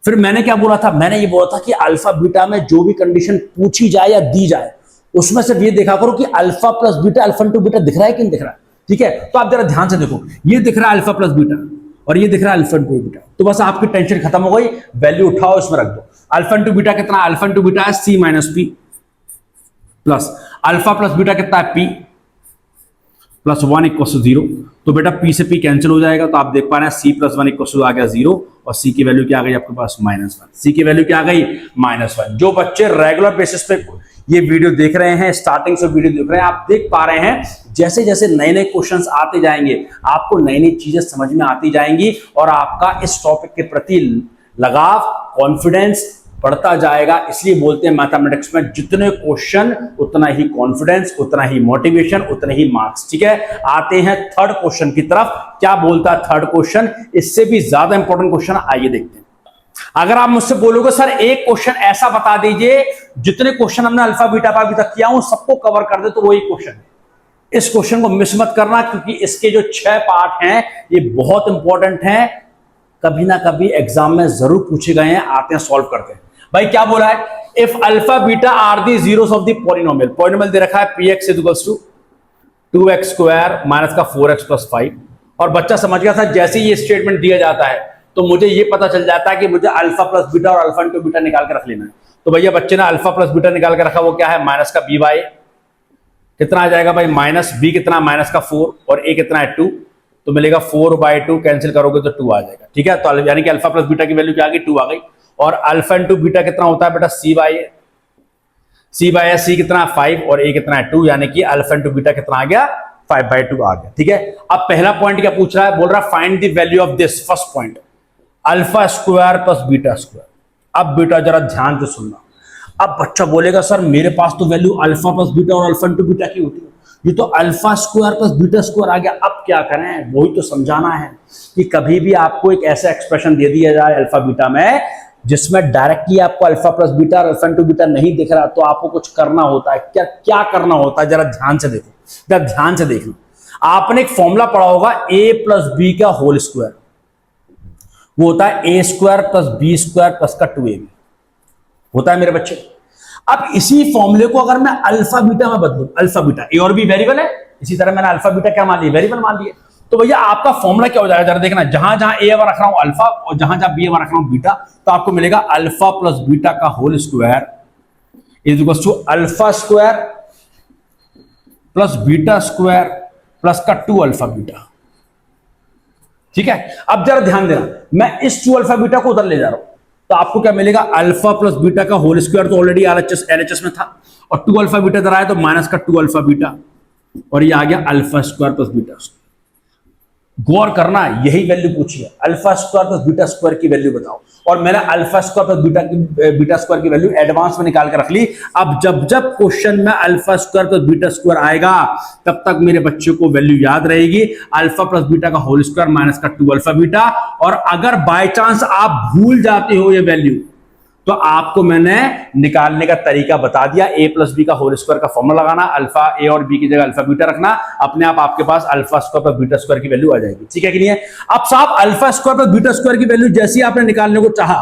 फिर मैंने क्या बोला था, मैंने ये बोला था कि अल्फा बीटा में जो भी कंडीशन पूछी जाए या दी जाए, उसमें सिर्फ ये देखा करो कि alpha plus beta, alpha into beta दिख रहा है कि नहीं दिख रहा है। ठीक है, तो आप जरा ध्यान से देखो, ये दिख रहा है अल्फा प्लस बीटा और ये दिख रहा है अल्फा इंटू बीटा, तो बस आपकी टेंशन खत्म हो गई, वैल्यू उठाओ इसमें रख दो। अल्फा इंटू बीटा कितना, अल्फा इंटू बीटा है C minus P, plus alpha plus beta कितना है पी प्लस 1 इक्वल टू 0। तो बेटा पी से पी कैंसिल हो जाएगा, तो आप देख पा रहे हैं सी प्लस 1 इक्वल टू आ गया 0, और सी की वैल्यू क्या आ गई आपके पास -1। सी की वैल्यू क्या आ गई -1। जो बच्चे रेगुलर बेसिस पे ये वीडियो देख रहे हैं, स्टार्टिंग से वीडियो देख रहे हैं, आप देख पा रहे हैं जैसे जैसे नए नए क्वेश्चंस आते जाएंगे, आपको नई नई चीजें समझ में आती जाएंगी, और आपका इस टॉपिक के प्रति लगाव, कॉन्फिडेंस बढ़ता जाएगा। इसलिए बोलते हैं मैथमेटिक्स में जितने क्वेश्चन उतना ही कॉन्फिडेंस, उतना ही मोटिवेशन, उतने ही मार्क्स। ठीक है, आते हैं थर्ड क्वेश्चन की तरफ। क्या बोलता है थर्ड क्वेश्चन, इससे भी ज्यादा इंपॉर्टेंट क्वेश्चन, आइए देखते हैं। अगर आप मुझसे बोलोगे सर एक क्वेश्चन ऐसा बता दीजिए जितने क्वेश्चन हमने अल्फा बीटा पर अभी तक किया हूं सबको कवर कर दे, तो वही क्वेश्चन है। इस क्वेश्चन को मिस मत करना, क्योंकि इसके जो 6 पार्ट हैं ये बहुत इंपॉर्टेंट हैं, कभी ना कभी एग्जाम में जरूर पूछे गए हैं, आते हैं सॉल्व करते हैं। भाई क्या बोला है, if alpha beta are the zeros of the polynomial, polynomial दे रखा है px equals to 2x square minus का 4x प्लस 5, और बच्चा समझ गया था जैसे ये स्टेटमेंट दिया जाता है तो मुझे ये पता चल जाता है कि मुझे अल्फा प्लस बीटा और अल्फा इंटू बीटा निकाल के रख लेना है। तो भैया बच्चे ने अल्फा प्लस बीटा निकाल के रखा, वो क्या है माइनस का बी बाई कितना आ जाएगा भाई, माइनस बी कितना माइनस का 4 और ए कितना है 2, तो मिलेगा 4/2, कैंसिल करोगे तो 2 आ जाएगा। ठीक है, तो यानी कि अल्फा प्लस बीटा की वैल्यू क्या आ गई 2 आ गई, और अल्फा इंटू बीटा कितना होता है बेटा सी बाई ए, सी कितना 5 और ए कितना है 2, यानी कि अल्फा इंटू बीटा कितना आ गया 5/2 आ गया। ठीक है, अब पहला पॉइंट क्या पूछ रहा है, बोल रहा है find the value of this, first point alpha square plus beta square. अब बेटा जरा ध्यान से सुनना, अब बच्चा बोलेगा सर मेरे पास तो वैल्यू अल्फा प्लस बीटा और अल्फा इंटू बीटा की होती है, ये तो alpha square plus beta square आ गया, अब क्या करें, वही तो समझाना है कि कभी भी आपको एक ऐसा एक्सप्रेशन दे दिया जाए अल्फा बीटा में जिसमें डायरेक्टली आपको अल्फा प्लस बीटा और अल्फा इंटू बीटा नहीं दिख रहा, तो आपको कुछ करना होता है। क्या क्या करना होता है, जरा ध्यान से देखो, जरा ध्यान से देखना। आपने एक फॉर्मूला पढ़ा होगा a प्लस बी का होल स्क्वायर, वो होता है a square plus B square plus का 2ab होता है मेरे बच्चे। अब इसी फॉर्मूले को अगर मैं अल्फा बीटा में बदलूं, अल्फा बीटा ए और बी वेरिएबल है, इसी तरह मैंने अल्फा बीटा क्या मान लिया, वेरिएबल मान लिया, तो भैया आपका फॉर्मूला क्या हो जाएगा, जरा देखना, जहां जहां ए रख रहा हूं अल्फा और जहां जहां बी रख रहा हूं बीटा, तो आपको मिलेगा अल्फा प्लस बीटा का whole square is equal to alpha square plus beta square plus का 2 अल्फा बीटा। ठीक है, अब जरा ध्यान देना, मैं इस 2 अल्फा बीटा को उधर ले जा रहा हूं, तो आपको क्या मिलेगा अल्फा प्लस बीटा का होल स्क्वायर, तो ऑलरेडी एलएचएस में था, और 2 अल्फा बीटा इधर आया तो माइनस का 2 अल्फा बीटा, और ये आ गया alpha square plus beta square. गौर करना, यही वैल्यू पूछी है, alpha square plus beta square की वैल्यू बताओ, और मैंने alpha square plus beta square की वैल्यू एडवांस में निकाल कर रख ली। अब जब जब क्वेश्चन में alpha square plus beta square आएगा तब तक मेरे बच्चे को वैल्यू याद रहेगी, अल्फा प्लस बीटा का होल स्क्वायर माइनस का 2 अल्फा बीटा। और अगर बाय चांस आप भूल जाते हो ये वैल्यू, तो आपको मैंने निकालने का तरीका बता दिया, a प्लस बी का होल स्क्वायर का फॉर्मूला लगाना, अल्फा ए और बी की जगह अल्फा बीटा रखना, अपने आप आपके पास alpha square plus beta square की वैल्यू आ जाएगी। ठीक है कि नहीं है। अब साहब alpha square plus beta square की वैल्यू जैसी आपने निकालने को चाहा,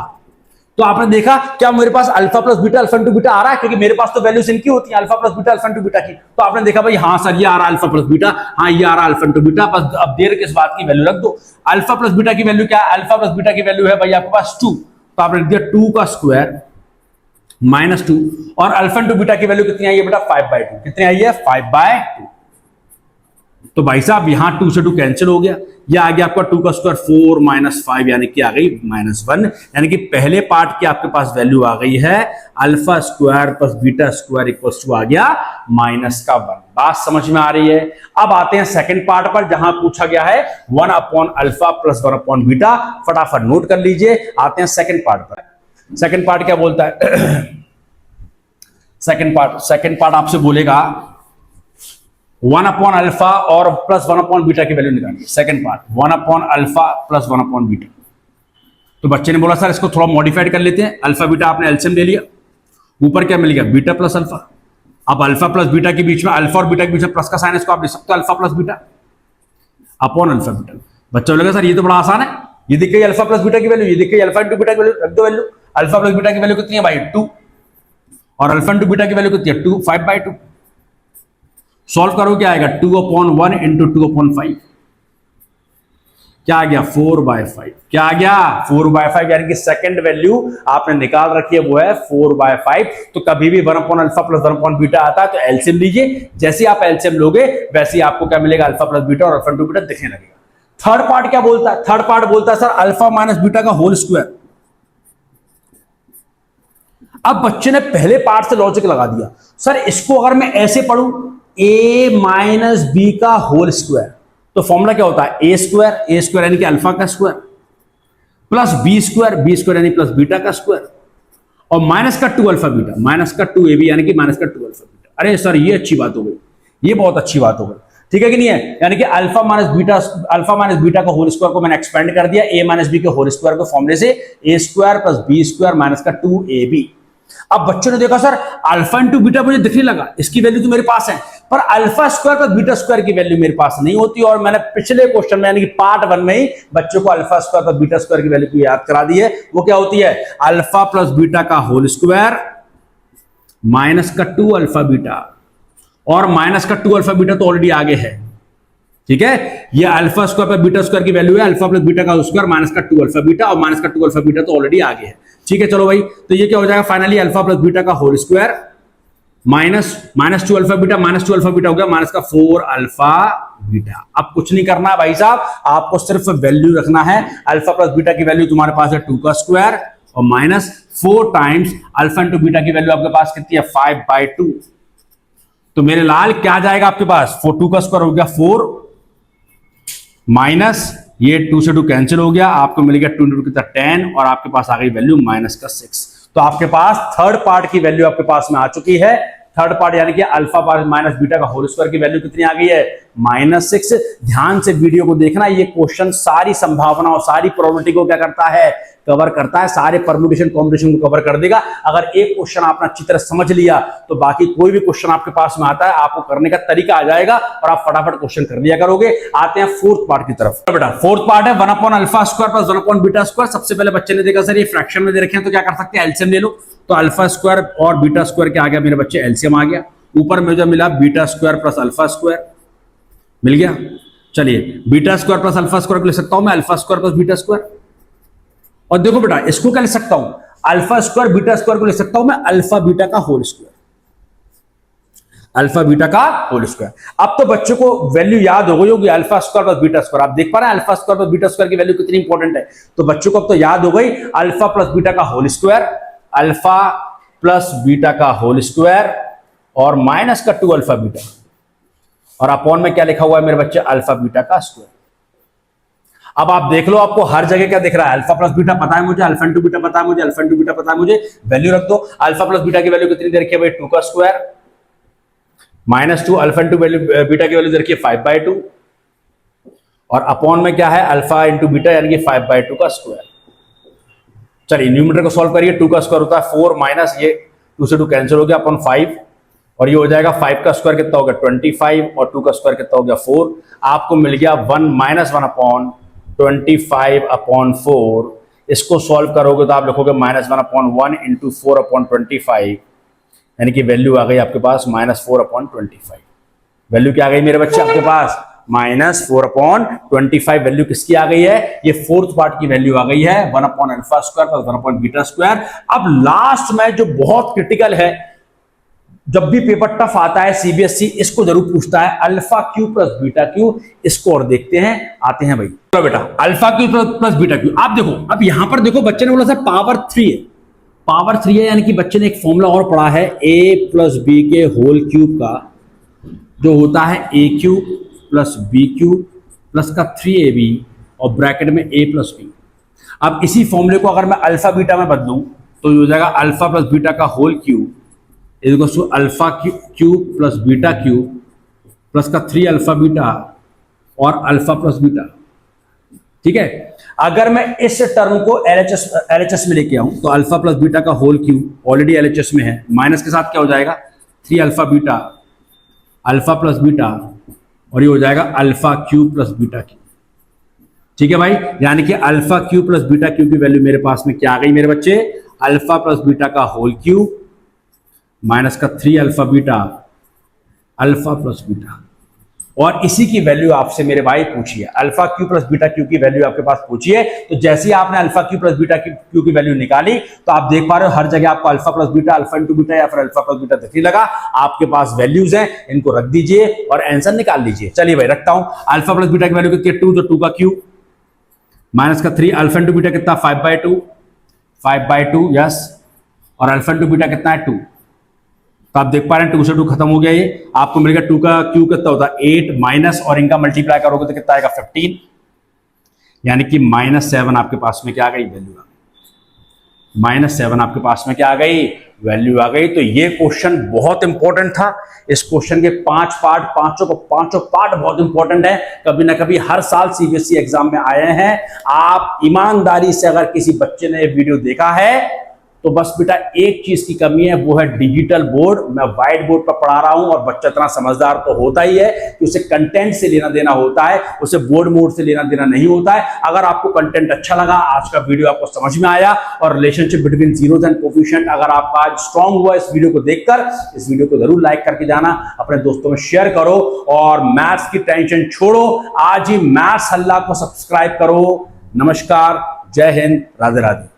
तो आपने देखा क्या मेरे पास alpha plus beta alpha into beta आ रहा है, क्योंकि मेरे पास तो वैल्यूज इनकी होती है alpha plus beta alpha into beta की, तो आपने देखा भाई हाँ सर ये आ रहा है अल्फा प्लस बीटा, हाँ ये आ रहा है अल्फा इंटू बीटा, बस अब देर किस बात की, वैल्यू रख दो। अल्फा प्लस बीटा की वैल्यू क्या है, अल्फा प्लस बीटा की वैल्यू है भाई आपके पास 2, तो आपने लिख दिया 2 का स्क्वायर -2, और अल्फा इंटू बीटा की वैल्यू कितनी आई है बेटा 5/2, कितनी आई है 5/2। तो भाई साहब यहां 2 से 2 कैंसिल हो गया, यह आ गया आपका 2 का स्क्वायर 4 माइनस 5 यानी कि आ गई -1, यानी कि पहले पार्ट की आपके पास वैल्यू आ गई है alpha square plus beta square equals to आ गया -1। बात समझ में आ रही है। अब आते हैं सेकंड पार्ट पर, जहां पूछा गया है 1 upon alpha plus 1 upon beta. फटाफट नोट कर लीजिए। आते हैं सेकंड पार्ट पर। सेकंड पार्ट क्या बोलता है? सेकंड पार्ट आपसे बोलेगा 1 अपॉन अल्फा और प्लस 1 अपॉन बीटा की वैल्यू निकालिए। Second part 1 upon alpha plus 1 upon beta. तो बच्चे ने बोला सर इसको थोड़ा मॉडिफाइड कर लेते हैं। अल्फा बीटा आपने एलसीएम ले लिया, ऊपर क्या मिल गया बीटा प्लस अल्फा। अब अल्फा प्लस बीटा के बीच में, अल्फा और बीटा के बीच में प्लस का साइन, इसको आप लिख सकते हो alpha plus beta upon alpha beta. बच्चा बोलेगा सर ये तो बड़ा आसान है, ये दिख गई अल्फा प्लस बीटा की वैल्यू, ये दिख गई अल्फा इंटू बीटा की वैल्यू, रख दो वैल्यू। अल्फा प्लस बीटा की वैल्यू कितनी है भाई 2, और अल्फा इंटू बीटा की वैल्यू कितनी है 2, 5/2। सॉल्व करो क्या आएगा 2 अपॉन 1 इंटू 2 अपॉन 5, क्या आ गया 4/5। क्या आ गया 4/5, यानी कि सेकंड वैल्यू आपने निकाल रखी है वो है 4/5। तो कभी भी 1 upon alpha plus 1 upon beta आता है तो एलसीएम लीजिए। जैसे आप एलसीएम लोगे वैसे ही आपको क्या मिलेगा अल्फा प्लस बीटा और अल्फा इंटू बीटा दिखने लगेगा। थर्ड पार्ट क्या बोलता है? थर्ड पार्ट बोलता है सर अल्फा माइनस बीटा का होल स्क्वायर। अब बच्चे ने पहले पार्ट से लॉजिक लगा दिया, सर इसको अगर मैं ऐसे पढ़ूं a माइनस बी का होल स्क्वायर, तो फॉर्मूला क्या होता है ए स्क्वायर यानी कि अल्फा का स्क्वायर प्लस बी स्क्वायर यानी प्लस बीटा का स्क्वायर, और माइनस का 2 अल्फा बीटा, माइनस का 2 ab यानी कि माइनस का 2 अल्फा बीटा। अरे सर ये अच्छी बात हो गई, ये बहुत अच्छी बात हो गई, ठीक है कि नहीं है? यानी कि अल्फा माइनस बीटा का होल स्क्वायर को मैंने एक्सपेंड कर दिया a माइनस बी के होल स्क्वायर को फॉर्मूले से a square plus B square minus का 2ab। अब बच्चों ने देखा सर अल्फा इंटू बीटा मुझे दिखने लगा, इसकी वैल्यू तो मेरे पास है, पर alpha square plus beta square की वैल्यू मेरे पास नहीं होती। और मैंने पिछले क्वेश्चन में यानी कि पार्ट 1 में ही बच्चों को alpha square plus beta square की वैल्यू को याद करा दी है। वो क्या होती है अल्फा प्लस बीटा का होल स्क्वायर माइनस का 2 अल्फा बीटा, और माइनस का 2 अल्फा बीटा तो ऑलरेडी आगे है, ठीक है? ये alpha square plus beta square की वैल्यू है अल्फा प्लस बीटा का स्क्वायर माइनस का 2 अल्फा बीटा, और माइनस का 2 अल्फा बीटा तो ऑलरेडी आगे है, ठीक है? चलो भाई, तो ये क्या हो जाएगा फाइनली अल्फा प्लस बीटा का whole square minus 2 alpha beta, minus 2 alpha beta हो गया माइनस का 4 अल्फा बीटा। अब कुछ नहीं करना है भाई साहब, आपको सिर्फ वैल्यू रखना है। अल्फा प्लस बीटा की वैल्यू तुम्हारे पास है 2 का स्क्वायर और minus 4 times alpha into beta की वैल्यू आपके पास कितनी है 5/2। तो मेरे लाल क्या जाएगा आपके पास 2 का स्क्वायर हो गया 4 माइनस ये 2 से 2 कैंसिल हो गया, आपको मिल गया 2 into 2 10, और आपके पास आ गई वैल्यू माइनस का 6। तो आपके पास थर्ड पार्ट की वैल्यू आपके पास में आ चुकी है। थर्ड पार्ट यानी कि अल्फा माइनस बीटा का होल स्क्वायर की वैल्यू कितनी आ गई है -6। ध्यान से वीडियो को देखना, ये क्वेश्चन सारी संभावना और सारी प्रोबेबिलिटी को क्या करता है कवर करता है, सारे परम्यूटेशन कॉम्बिनेशन को कवर कर देगा। अगर एक क्वेश्चन आपने अच्छी तरह समझ लिया तो बाकी कोई भी क्वेश्चन आपके पास में आता है आपको करने का तरीका आ जाएगा और आप फटाफट क्वेश्चन कर लिया करोगे। आते हैं फोर्थ पार्ट की तरफ। बेटा फोर्थ पार्ट है 1 upon alpha square plus 1 upon beta square. सबसे पहले बच्चे ने देखा सर ये फ्रैक्शन में दे रखे हैं तो क्या कर सकते हैं एलसीएम ले लो। तो अल्फा स्क्वायर और बीटा स्क्वायर क्या आ गया मेरे बच्चे एलसीएम आ गया। ऊपर में जो मिला beta square plus alpha square मिल गया। चलिए beta square plus alpha square को ले सकता हूं मैं alpha square plus beta square. और देखो बेटा इसको क्या ले सकता हूं अल्फा स्क्वायर बीटा स्क्वायर को ले सकता हूं मैं अल्फा बीटा का होल स्क्वायर, अल्फा बीटा का होल स्क्वायर। अब तो बच्चों को वैल्यू याद हो गई होगी alpha square plus beta square. आप देख पा रहे हैं alpha square plus beta square की वैल्यू कितनी इंपॉर्टेंट है। तो बच्चों को अब तो याद हो गई अल्फा प्लस बीटा का whole square, alpha plus beta का होल स्क्वायर और माइनस का 2 अल्फा बीटा, और अपॉन में क्या लिखा हुआ है मेरे बच्चे अल्फा बीटा का स्क्वायर। अब आप देख लो आपको हर जगह क्या दिख रहा है अल्फा प्लस बीटा पता है मुझे, अल्फा इंटू बीटा पता है मुझे, अल्फा इंटू बीटा पता है मुझे। वैल्यू रख दो। अल्फा प्लस बीटा की वैल्यू कितनी दे रखी है भाई 2 का square minus 2 alpha into beta की वैल्यू दे रखी है 5/2 और अपॉन में क्या है अल्फा इंटू बीटा यानी कि 5/2 का स्क्वायर। चलिए न्यूमरेटर को सॉल्व करिए। 2 का स्क्वायर होता है 4 माइनस ये 2 से 2 कैंसिल हो गया अपॉन 5 और ये हो जाएगा 5 का स्क्वायर कितना हो गया 25 और 2 का स्क्वायर कितना हो गया 4। आपको मिल गया 1 माइनस 1 अपॉन 25 अपॉन 4। इसको सॉल्व करोगे तो आप लिखोगे -1 अपॉन 1 इंटू 4 अपॉन 25 यानी कि वैल्यू आ गई आपके पास -4 अपॉन 25। वैल्यू क्या आ गई मेरे बच्चे आपके पास -4 अपॉन 25। वैल्यू किसकी आ गई है ये फोर्थ पार्ट की वैल्यू आ गई है 1 upon alpha square plus 1 upon beta square. अब लास्ट में जो बहुत क्रिटिकल है जब भी पेपर टफ आता है सीबीएसई इसको जरूर पूछता है, alpha Q plus beta Q, इसको और देखते हैं, आते हैं भाई। चलो बेटा, alpha Q plus beta Q, आप देखो, अब यहां पर देखो बच्चे ने बोला सर पावर 3 है, पावर 3 है, यानी कि बच्चे ने एक फॉर्मूला और पढ़ा है, ए प्लस बी के होल क्यूब का जो होता है A cube plus B cube plus का 3ab और ब्रैकेट में ए प्लस बी। अब इसी फॉर्मूले को अगर मैं अल्फा बीटा में बदलूं तो ये हो जाएगा अल्फा प्लस बीटा का whole cube equals to alpha cube plus beta cube plus का 3 अल्फा बीटा और अल्फा प्लस बीटा। ठीक है, अगर मैं इस टर्म को एलएचएस में लेके आऊं तो अल्फा प्लस बीटा का होल क्यूब ऑलरेडी एलएचएस में है, माइनस के साथ क्या हो जाएगा 3 alpha beta alpha plus beta और ये हो जाएगा alpha cube plus beta cube. ठीक है भाई, यानी कि alpha cube plus beta cube की वैल्यू मेरे पास में क्या आ गई मेरे बच्चे, अल्फा प्लस बीटा का होल क्यूब माइनस का 3 alpha beta alpha plus beta, और इसी की वैल्यू आपसे मेरे भाई पूछी है, alpha Q plus beta Q की वैल्यू आपके पास पूछी है। तो जैसे ही आपने alpha Q plus beta Q की वैल्यू निकाली तो आप देख पा रहे हो हर जगह आपको alpha plus beta, alpha into beta या फिर अल्फा प्लस बीटा दिखने लगा। आपके पास वैल्यूज हैं, इनको रख दीजिए और आंसर निकाल लीजिए। चलिए भाई रखता हूं, अल्फा प्लस बीटा की वैल्यू कितनी है 2, तो 2 का क्यूब माइनस का 3 अल्फा इंटू बीटा कितना 5/2 यस, और अल्फा इंटू बीटा कितना है 2। तो आप देख पा रहे हैं 2 से 2 खत्म हो गया, ये आपको मिलेगा 2 का क्यू कितना होता है 8 माइनस और इनका मल्टीप्लाई करोगे तो कितना आएगा 15, यानी कि -7 आपके पास में क्या आ गई वैल्यू आ गई, -7 आपके पास में क्या आ गई वैल्यू आ गई। तो ये क्वेश्चन बहुत इंपॉर्टेंट था, इस क्वेश्चन के 5 पार्ट, पांचों पार्ट बहुत इंपॉर्टेंट है, कभी ना कभी हर साल सीबीएसई एग्जाम में आए हैं। आप ईमानदारी से अगर किसी बच्चे ने ये वीडियो देखा है तो बस बेटा एक चीज की कमी है, वो है डिजिटल बोर्ड। मैं व्हाइट बोर्ड पर पढ़ा रहा हूं और बच्चा इतना समझदार तो होता ही है कि उसे कंटेंट से लेना देना होता है, उसे बोर्ड मोड से लेना देना नहीं होता है। अगर आपको कंटेंट अच्छा लगा, आज का वीडियो आपको समझ में आया और relationship between zeros and coefficient अगर आपका आज स्ट्रांग हुआ इस वीडियो को देखकर, इस वीडियो को जरूर लाइक करके जाना, अपने दोस्तों में शेयर करो और मैथ्स की टेंशन छोड़ो, आज ही मैथ्स हल्ला को सब्सक्राइब करो। नमस्कार, जय हिंद, राधे राधे।